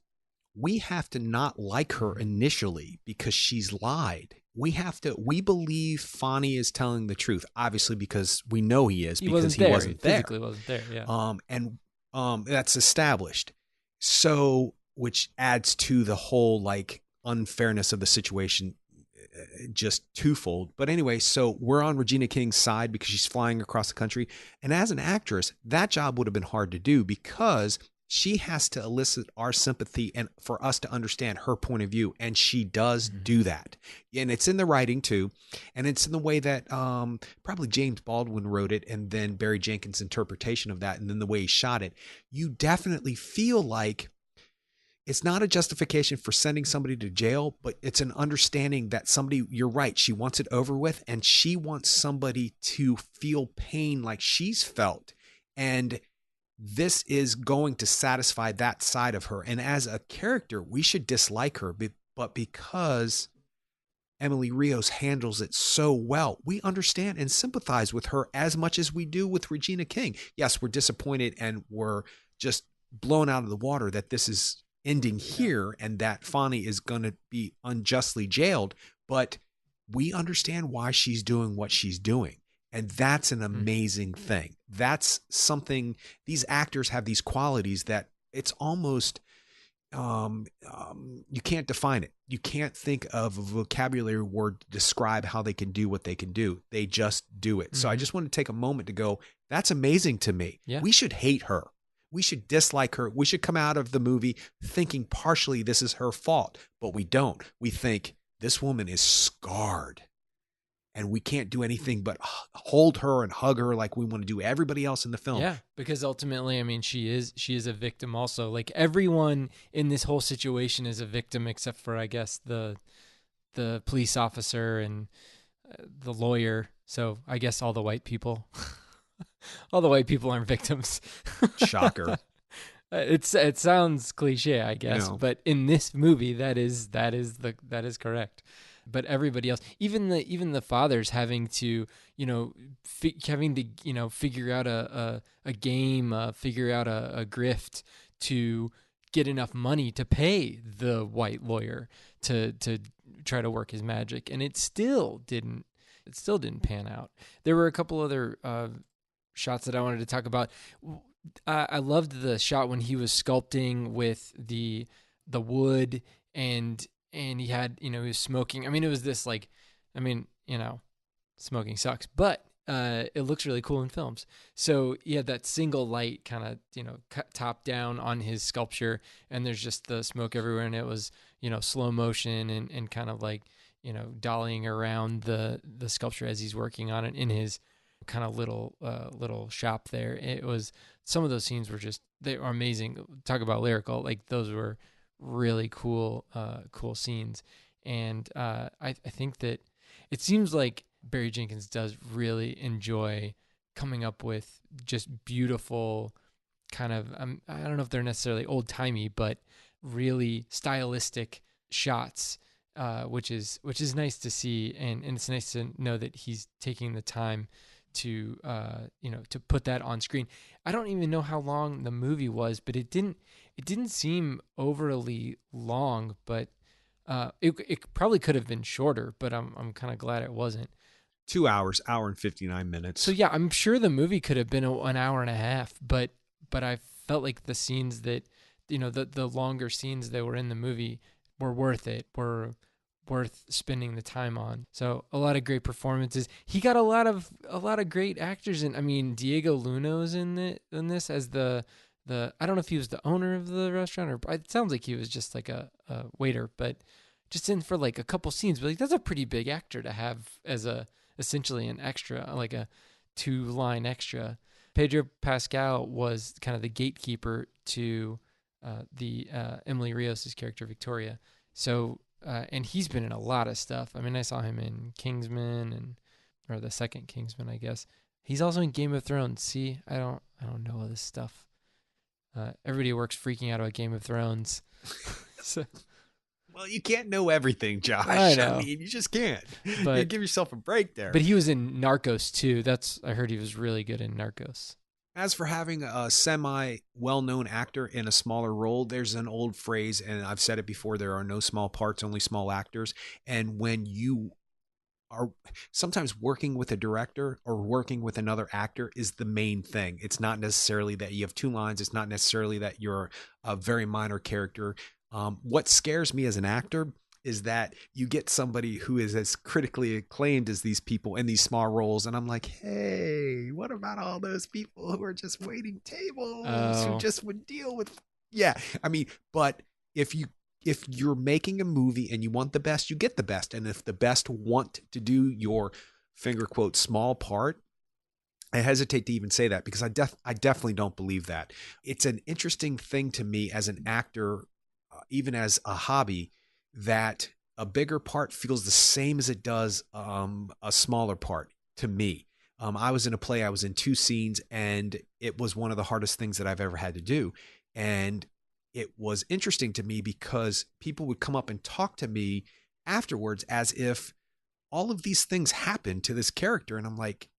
we have to not like her initially because she's lied. We believe Fani is telling the truth, obviously, because we know he is, because he wasn't there. Physically wasn't there, yeah. And that's established. So, which adds to the whole unfairness of the situation, just twofold. But anyway, so we're on Regina King's side because she's flying across the country. And as an actress, that job would have been hard to do, because she has to elicit our sympathy and for us to understand her point of view. And she does do that. And it's in the writing too. And it's in the way that probably James Baldwin wrote it and then Barry Jenkins' interpretation of that and then the way he shot it. You definitely feel like it's not a justification for sending somebody to jail, but it's an understanding that somebody, you're right, she wants it over with and she wants somebody to feel pain like she's felt. And this is going to satisfy that side of her. And as a character, we should dislike her, but because Emily Rios handles it so well, we understand and sympathize with her as much as we do with Regina King. Yes, we're disappointed and we're just blown out of the water that this is ending here and that Fonnie is going to be unjustly jailed, but we understand why she's doing what she's doing. And that's an amazing thing. That's something, these actors have these qualities that it's almost, you can't define it. You can't think of a vocabulary word to describe how they can do what they can do. They just do it. So I just want to take a moment to go, that's amazing to me. Yeah. We should hate her. We should dislike her. We should come out of the movie thinking partially this is her fault, but we don't. We think this woman is scarred. And we can't do anything but hold her and hug her like we want to do everybody else in the film. Yeah, because ultimately, I mean, she is a victim also. Like everyone in this whole situation is a victim except for, I guess, the police officer and the lawyer. So I guess all the white people, all the white people aren't victims. Shocker. It sounds cliche, I guess, but in this movie, that is correct. But everybody else, even the fathers having to, figure out a game, figure out a grift to get enough money to pay the white lawyer to try to work his magic, and it still didn't pan out. There were a couple other shots that I wanted to talk about. I loved the shot when he was sculpting with the wood and he had, he was smoking. I mean, it was this smoking sucks, but it looks really cool in films. So he had that single light kind of, top down on his sculpture, and there's just the smoke everywhere, and it was, slow motion and kind of like, dollying around the sculpture as he's working on it in his kind of little shop there. It was, some of those scenes were they were amazing. Talk about lyrical, like those were really cool scenes. And I think that it seems like Barry Jenkins does really enjoy coming up with just beautiful kind of, I don't know if they're necessarily old timey, but really stylistic shots, which is nice to see. And it's nice to know that he's taking the time to to put that on screen. I don't even know how long the movie was, but it didn't seem overly long, but it probably could have been shorter, but I'm kind of glad it wasn't. 2 hours, hour and 59 minutes. So yeah, I'm sure the movie could have been an hour and a half, but I felt like the scenes that, the longer scenes that were in the movie were worth it, were worth spending the time on. So a lot of great performances. He got a lot of great actors in. I mean, Diego Luno's in this as the I don't know if he was the owner of the restaurant or it sounds like he was just like a waiter, but just in for like a couple scenes. But like that's a pretty big actor to have as essentially an extra, like a 2-line extra. Pedro Pascal was kind of the gatekeeper to the Emily Rios' character Victoria. So and he's been in a lot of stuff. I mean, I saw him in Kingsman or the second Kingsman, I guess. He's also in Game of Thrones. See, I don't know all this stuff. Everybody at work's freaking out about Game of Thrones. So, well, you can't know everything, Josh. I know. I mean, you just can't. But, you give yourself a break there. But he was in Narcos too. I heard he was really good in Narcos. As for having a semi-well-known actor in a smaller role, there's an old phrase, and I've said it before, there are no small parts, only small actors. And when you are sometimes working with a director or working with another actor is the main thing. It's not necessarily that you have 2 lines. It's not necessarily that you're a very minor character. What scares me as an actor is that you get somebody who is as critically acclaimed as these people in these small roles, and I'm like, hey, what about all those people who are just waiting tables, who Oh, just would deal with? Yeah, I mean, but if you if you're making a movie and you want the best, you get the best, and if the best want to do your finger quote small part, I hesitate to even say that because I definitely don't believe that. It's an interesting thing to me as an actor, even as a hobby, that a bigger part feels the same as it does a smaller part to me. I was in a play, I was in two scenes, and it was one of the hardest things that I've ever had to do. And it was interesting to me because people would come up and talk to me afterwards as if all of these things happened to this character. And I'm like,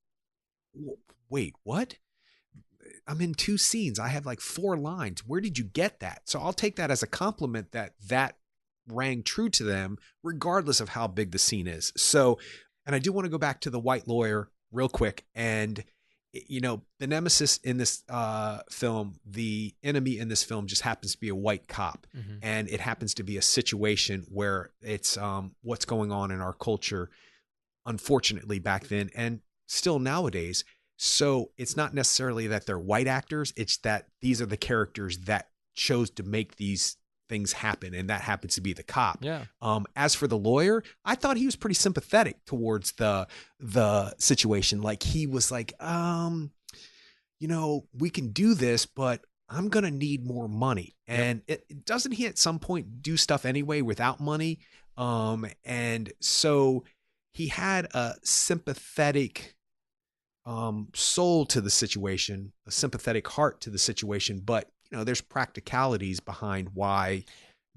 wait, what? I'm in two scenes. I have like four lines. Where did you get that? So I'll take that as a compliment that that rang true to them, regardless of how big the scene is. So, and I do want to go back to the white lawyer real quick. And, the nemesis in this film, the enemy in this film just happens to be a white cop. mm-hmm. And it happens to be a situation where it's what's going on in our culture, unfortunately, back then and still nowadays. So it's not necessarily that they're white actors, it's that these are the characters that chose to make these things happen, and that happens to be the cop. Yeah. As for the lawyer, I thought he was pretty sympathetic towards the situation. Like he was like, we can do this, but I'm gonna need more money. Yep. And it doesn't he at some point do stuff anyway without money? And so he had a sympathetic soul to the situation, a sympathetic heart to the situation, but there's practicalities behind why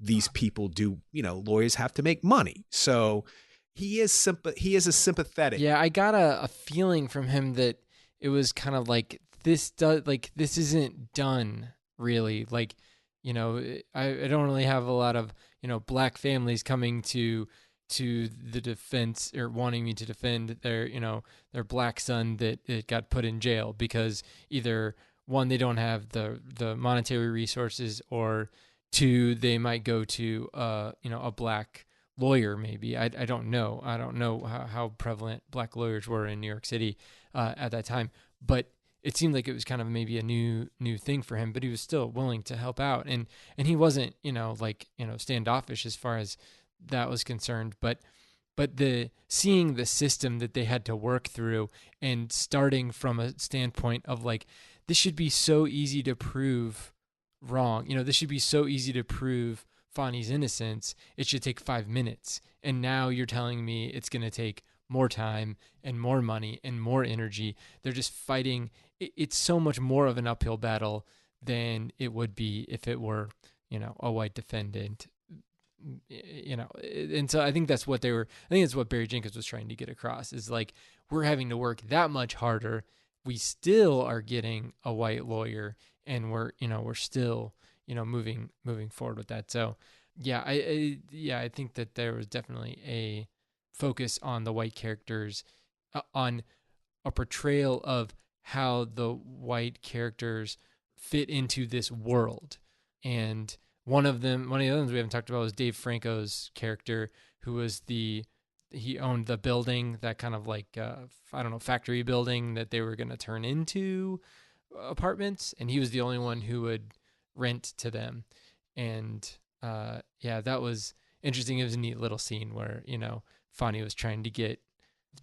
these people do. Lawyers have to make money, so he is a sympathetic. Yeah, I got a feeling from him that it was kind of like this isn't done really. Like, I don't really have a lot of black families coming to the defense or wanting me to defend their black son that got put in jail because either one, they don't have the monetary resources, or two, they might go to a black lawyer. Maybe I don't know. I don't know how prevalent black lawyers were in New York City at that time, but it seemed like it was kind of maybe a new thing for him. But he was still willing to help out, and he wasn't standoffish as far as that was concerned. But the seeing the system that they had to work through, and starting from a standpoint of like, this should be so easy to prove wrong. This should be so easy to prove Fonny's innocence. It should take 5 minutes. And now you're telling me it's going to take more time and more money and more energy. They're just fighting. It's so much more of an uphill battle than it would be if it were, a white defendant. And so I think that's what that's what Barry Jenkins was trying to get across, is like, we're having to work that much harder. We still are getting a white lawyer, and we're still, moving forward with that. So yeah, I think that there was definitely a focus on the white characters, on a portrayal of how the white characters fit into this world. And one of the other ones we haven't talked about was Dave Franco's character, who was he owned the building, that kind of like, factory building that they were going to turn into apartments. And he was the only one who would rent to them. And that was interesting. It was a neat little scene where, Fonny was trying to get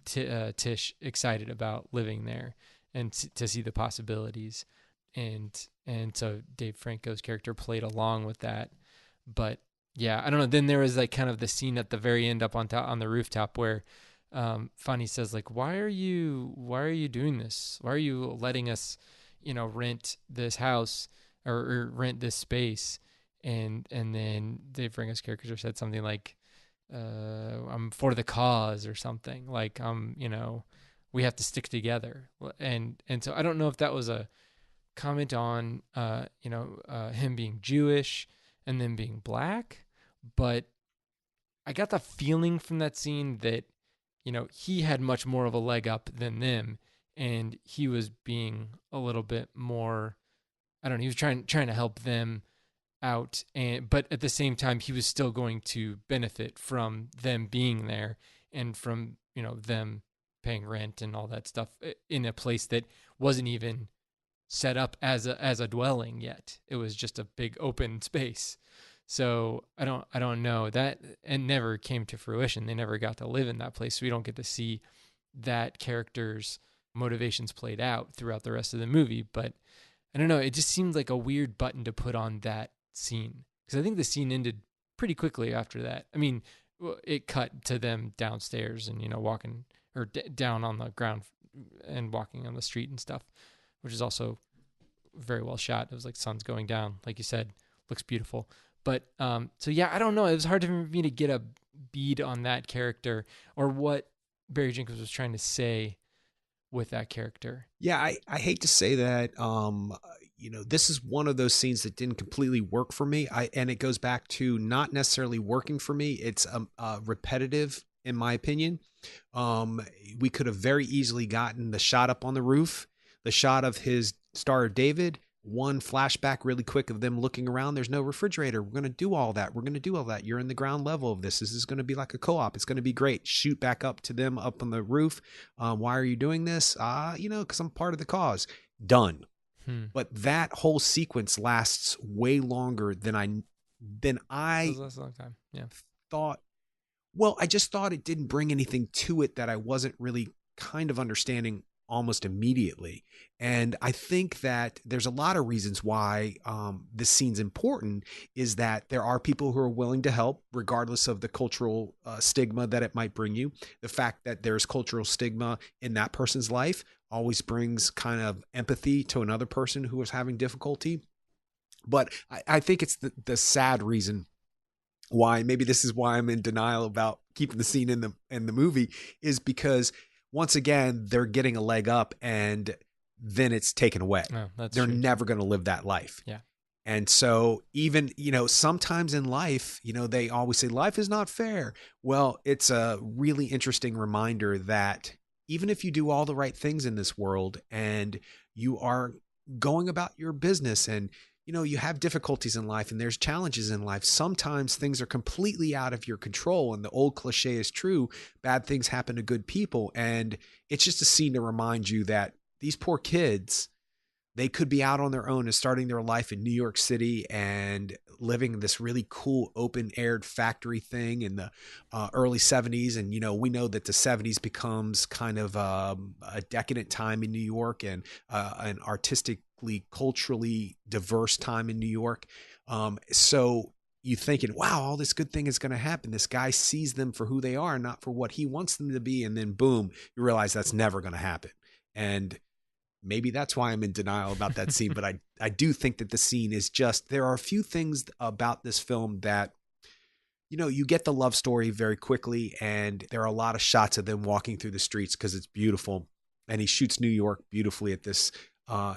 Tish excited about living there and to see the possibilities. And so Dave Franco's character played along with that. But yeah, I don't know. Then there was like kind of the scene at the very end up on the rooftop where Fonny says like, why are you doing this? Why are you letting us, rent this house or rent this space? And then Dave Franco's character said something like, I'm for the cause or something, like, we have to stick together. And so I don't know if that was a comment on, him being Jewish and then being black, but I got the feeling from that scene that, he had much more of a leg up than them, and he was being a little bit more, I don't know, he was trying to help them out, and but at the same time he was still going to benefit from them being there and from them paying rent and all that stuff in a place that wasn't even set up as a dwelling yet. It was just a big open space. So I don't know that, and never came to fruition. They never got to live in that place. So we don't get to see that character's motivations played out throughout the rest of the movie. But I don't know. It just seemed like a weird button to put on that scene, because I think the scene ended pretty quickly after that. I mean, it cut to them downstairs and walking or down on the ground and walking on the street and stuff, which is also very well shot. It was like sun's going down, like you said, looks beautiful. But so yeah, I don't know. It was hard for me to get a bead on that character or what Barry Jenkins was trying to say with that character. Yeah, I hate to say that. This is one of those scenes that didn't completely work for me. And it goes back to not necessarily working for me. It's repetitive, in my opinion. We could have very easily gotten the shot up on the roof, the shot of his Star of David, one flashback really quick of them looking around. There's no refrigerator. We're going to do all that. We're going to do all that. You're in the ground level of this. This is going to be like a co-op. It's going to be great. Shoot back up to them up on the roof. Why are you doing this? Because I'm part of the cause. Done. But that whole sequence lasts way longer than I It was a long time. Yeah. thought. Well, I just thought it didn't bring anything to it that I wasn't really kind of understanding almost immediately. And I think that there's a lot of reasons why this scene's important, is that there are people who are willing to help regardless of the cultural stigma that it might bring you. The fact that there's cultural stigma in that person's life always brings kind of empathy to another person who is having difficulty. But I think it's the sad reason why, maybe this is why I'm in denial about keeping the scene in the movie, is because once again, they're getting a leg up and then it's taken away. Oh, they're true. never going to live that life. Yeah. And so even, sometimes in life, they always say life is not fair. Well, it's a really interesting reminder that even if you do all the right things in this world and you are going about your business and you have difficulties in life and there's challenges in life, sometimes things are completely out of your control. And the old cliche is true. Bad things happen to good people. And it's just a scene to remind you that these poor kids, they could be out on their own and starting their life in New York City and living this really cool open-aired factory thing in the early 70s. And, we know that the 70s becomes kind of a decadent time in New York and an artistically, culturally diverse time in New York. So you thinking, wow, all this good thing is going to happen. This guy sees them for who they are, not for what he wants them to be. And then boom, you realize that's never going to happen. And maybe that's why I'm in denial about that scene. But I do think that the scene is just, there are a few things about this film that, you get the love story very quickly. And there are a lot of shots of them walking through the streets because it's beautiful. And he shoots New York beautifully at this,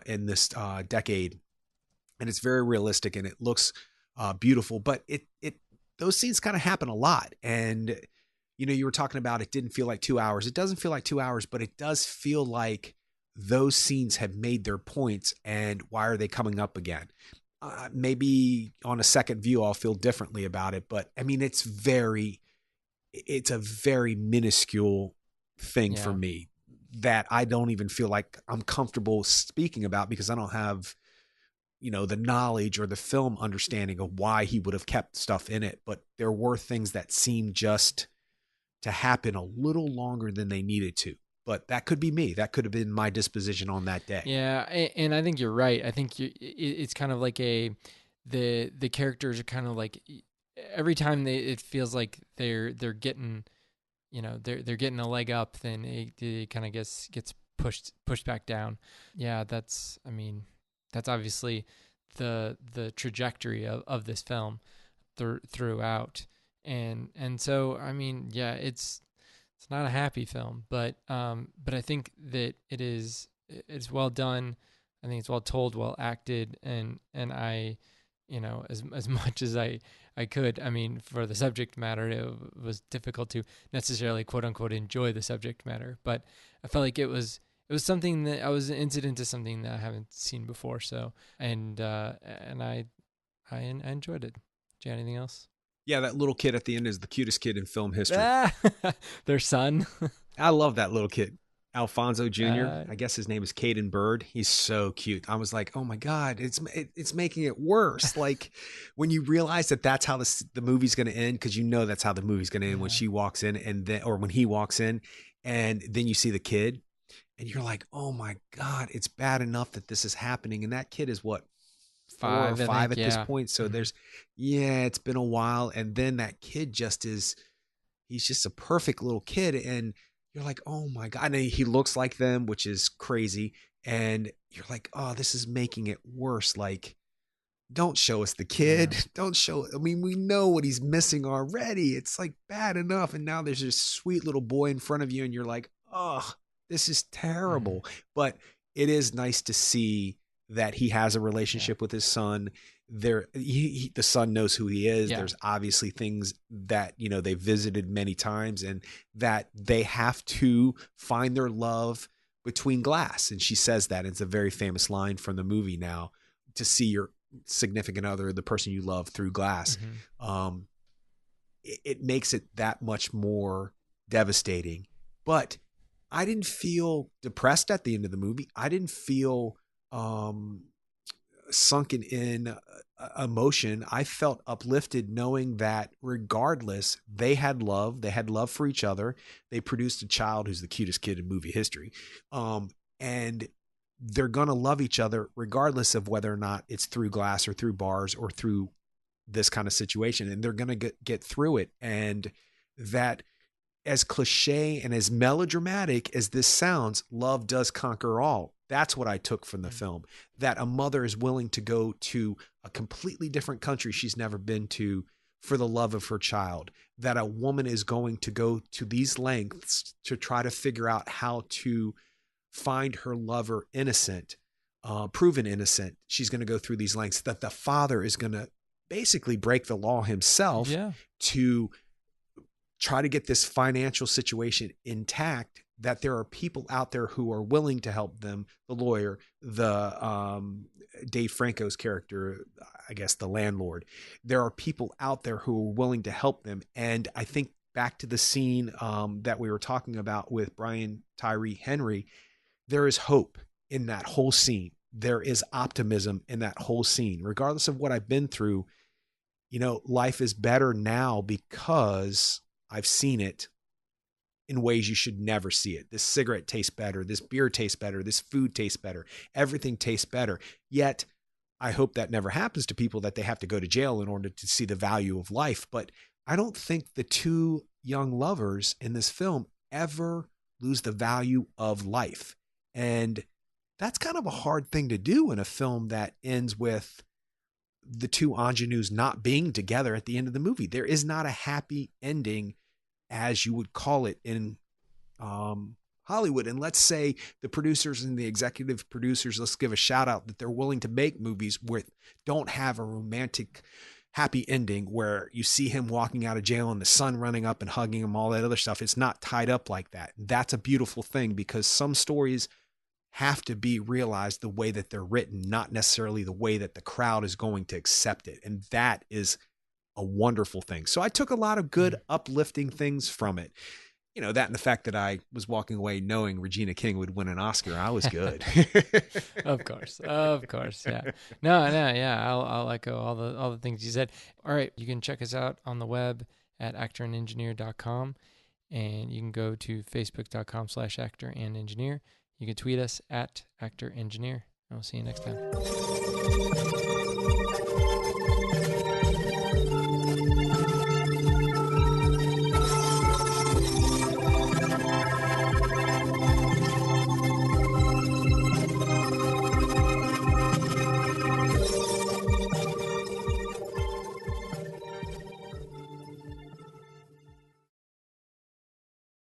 in this decade. And it's very realistic and it looks beautiful, but those scenes kind of happen a lot. And, you were talking about, it didn't feel like 2 hours. It doesn't feel like 2 hours, but it does feel like those scenes have made their points, and why are they coming up again? Maybe on a second view, I'll feel differently about it, but I mean, it's a very minuscule thing for me that I don't even feel like I'm comfortable speaking about, because I don't have, the knowledge or the film understanding of why he would have kept stuff in it. But there were things that seemed just to happen a little longer than they needed to. But that could be me. That could have been my disposition on that day. Yeah, and I think you're right. I think it's kind of like the characters are kind of like, every time it feels like they're getting, they're getting a leg up, then it kind of gets pushed back down. Yeah, that's obviously the trajectory of this film throughout, and so it's not a happy film, but I think that it's well done. I think it's well told, well acted, and I, as much as I could. I mean, for the subject matter, it was difficult to necessarily quote unquote enjoy the subject matter, but I felt like it was something that I was an incident to something that I haven't seen before. So, and I I enjoyed it. Do you have anything else? Yeah, that little kid at the end is the cutest kid in film history. Their son. I love that little kid. Alfonso Jr. Uh, I guess his name is Caden Bird. He's so cute. I was like, oh my god, it's making it worse. Like when you realize that that's how the movie's going to end, because you know that's how the movie's going to end when she walks in, and then or when he walks in, and then you see the kid, and you're like, oh my god, it's bad enough that this is happening, and that kid is what, 4 or 5 at this point. So it's been a while, and then that kid he's just a perfect little kid, and you're like, oh my god, and he looks like them, which is crazy, and you're like, oh, this is making it worse. Like, don't show us the kid. Don't show. I mean, we know what he's missing already. It's like bad enough, and now there's this sweet little boy in front of you, and you're like, oh, this is terrible. But it is nice to see that he has a relationship with his son. The son knows who he is. There's obviously things that, they visited many times, and that they have to find their love between glass. And she says that. It's a very famous line from the movie now, to see your significant other, the person you love, through glass. It makes it that much more devastating. But I didn't feel depressed at the end of the movie. I didn't feel sunken in emotion. I felt uplifted knowing that regardless, they had love for each other. They produced a child who's the cutest kid in movie history. And they're going to love each other regardless of whether or not it's through glass or through bars or through this kind of situation. And they're going to get through it. And that, as cliche and as melodramatic as this sounds, love does conquer all. That's what I took from the film, that a mother is willing to go to a completely different country she's never been to for the love of her child, that a woman is going to go to these lengths to try to figure out how to find her lover innocent, proven innocent. She's going to go through these lengths, that the father is going to basically break the law himself to try to get this financial situation intact, that there are people out there who are willing to help them. The lawyer, the Dave Franco's character, I guess the landlord. There are people out there who are willing to help them. And I think back to the scene that we were talking about with Brian Tyree Henry, there is hope in that whole scene. There is optimism in that whole scene. Regardless of what I've been through, life is better now because I've seen it in ways you should never see it. This cigarette tastes better. This beer tastes better. This food tastes better. Everything tastes better. Yet, I hope that never happens to people, that they have to go to jail in order to see the value of life. But I don't think the two young lovers in this film ever lose the value of life. And that's kind of a hard thing to do in a film that ends with the two ingenues not being together at the end of the movie. There is not a happy ending, as you would call it in Hollywood. And let's say the producers and the executive producers, let's give a shout out that they're willing to make movies with don't have a romantic happy ending where you see him walking out of jail and the son running up and hugging him, all that other stuff. It's not tied up like that. That's a beautiful thing, because some stories have to be realized the way that they're written, not necessarily the way that the crowd is going to accept it. And that is a wonderful thing. So I took a lot of good, uplifting things from it. That and the fact that I was walking away knowing Regina King would win an Oscar. I was good. Of course. Yeah. No. Yeah. I'll echo all the things you said. All right. You can check us out on the web at actorandengineer.com, and you can go to facebook.com/actorandengineer. You can tweet us at actorengineer. I'll see you next time.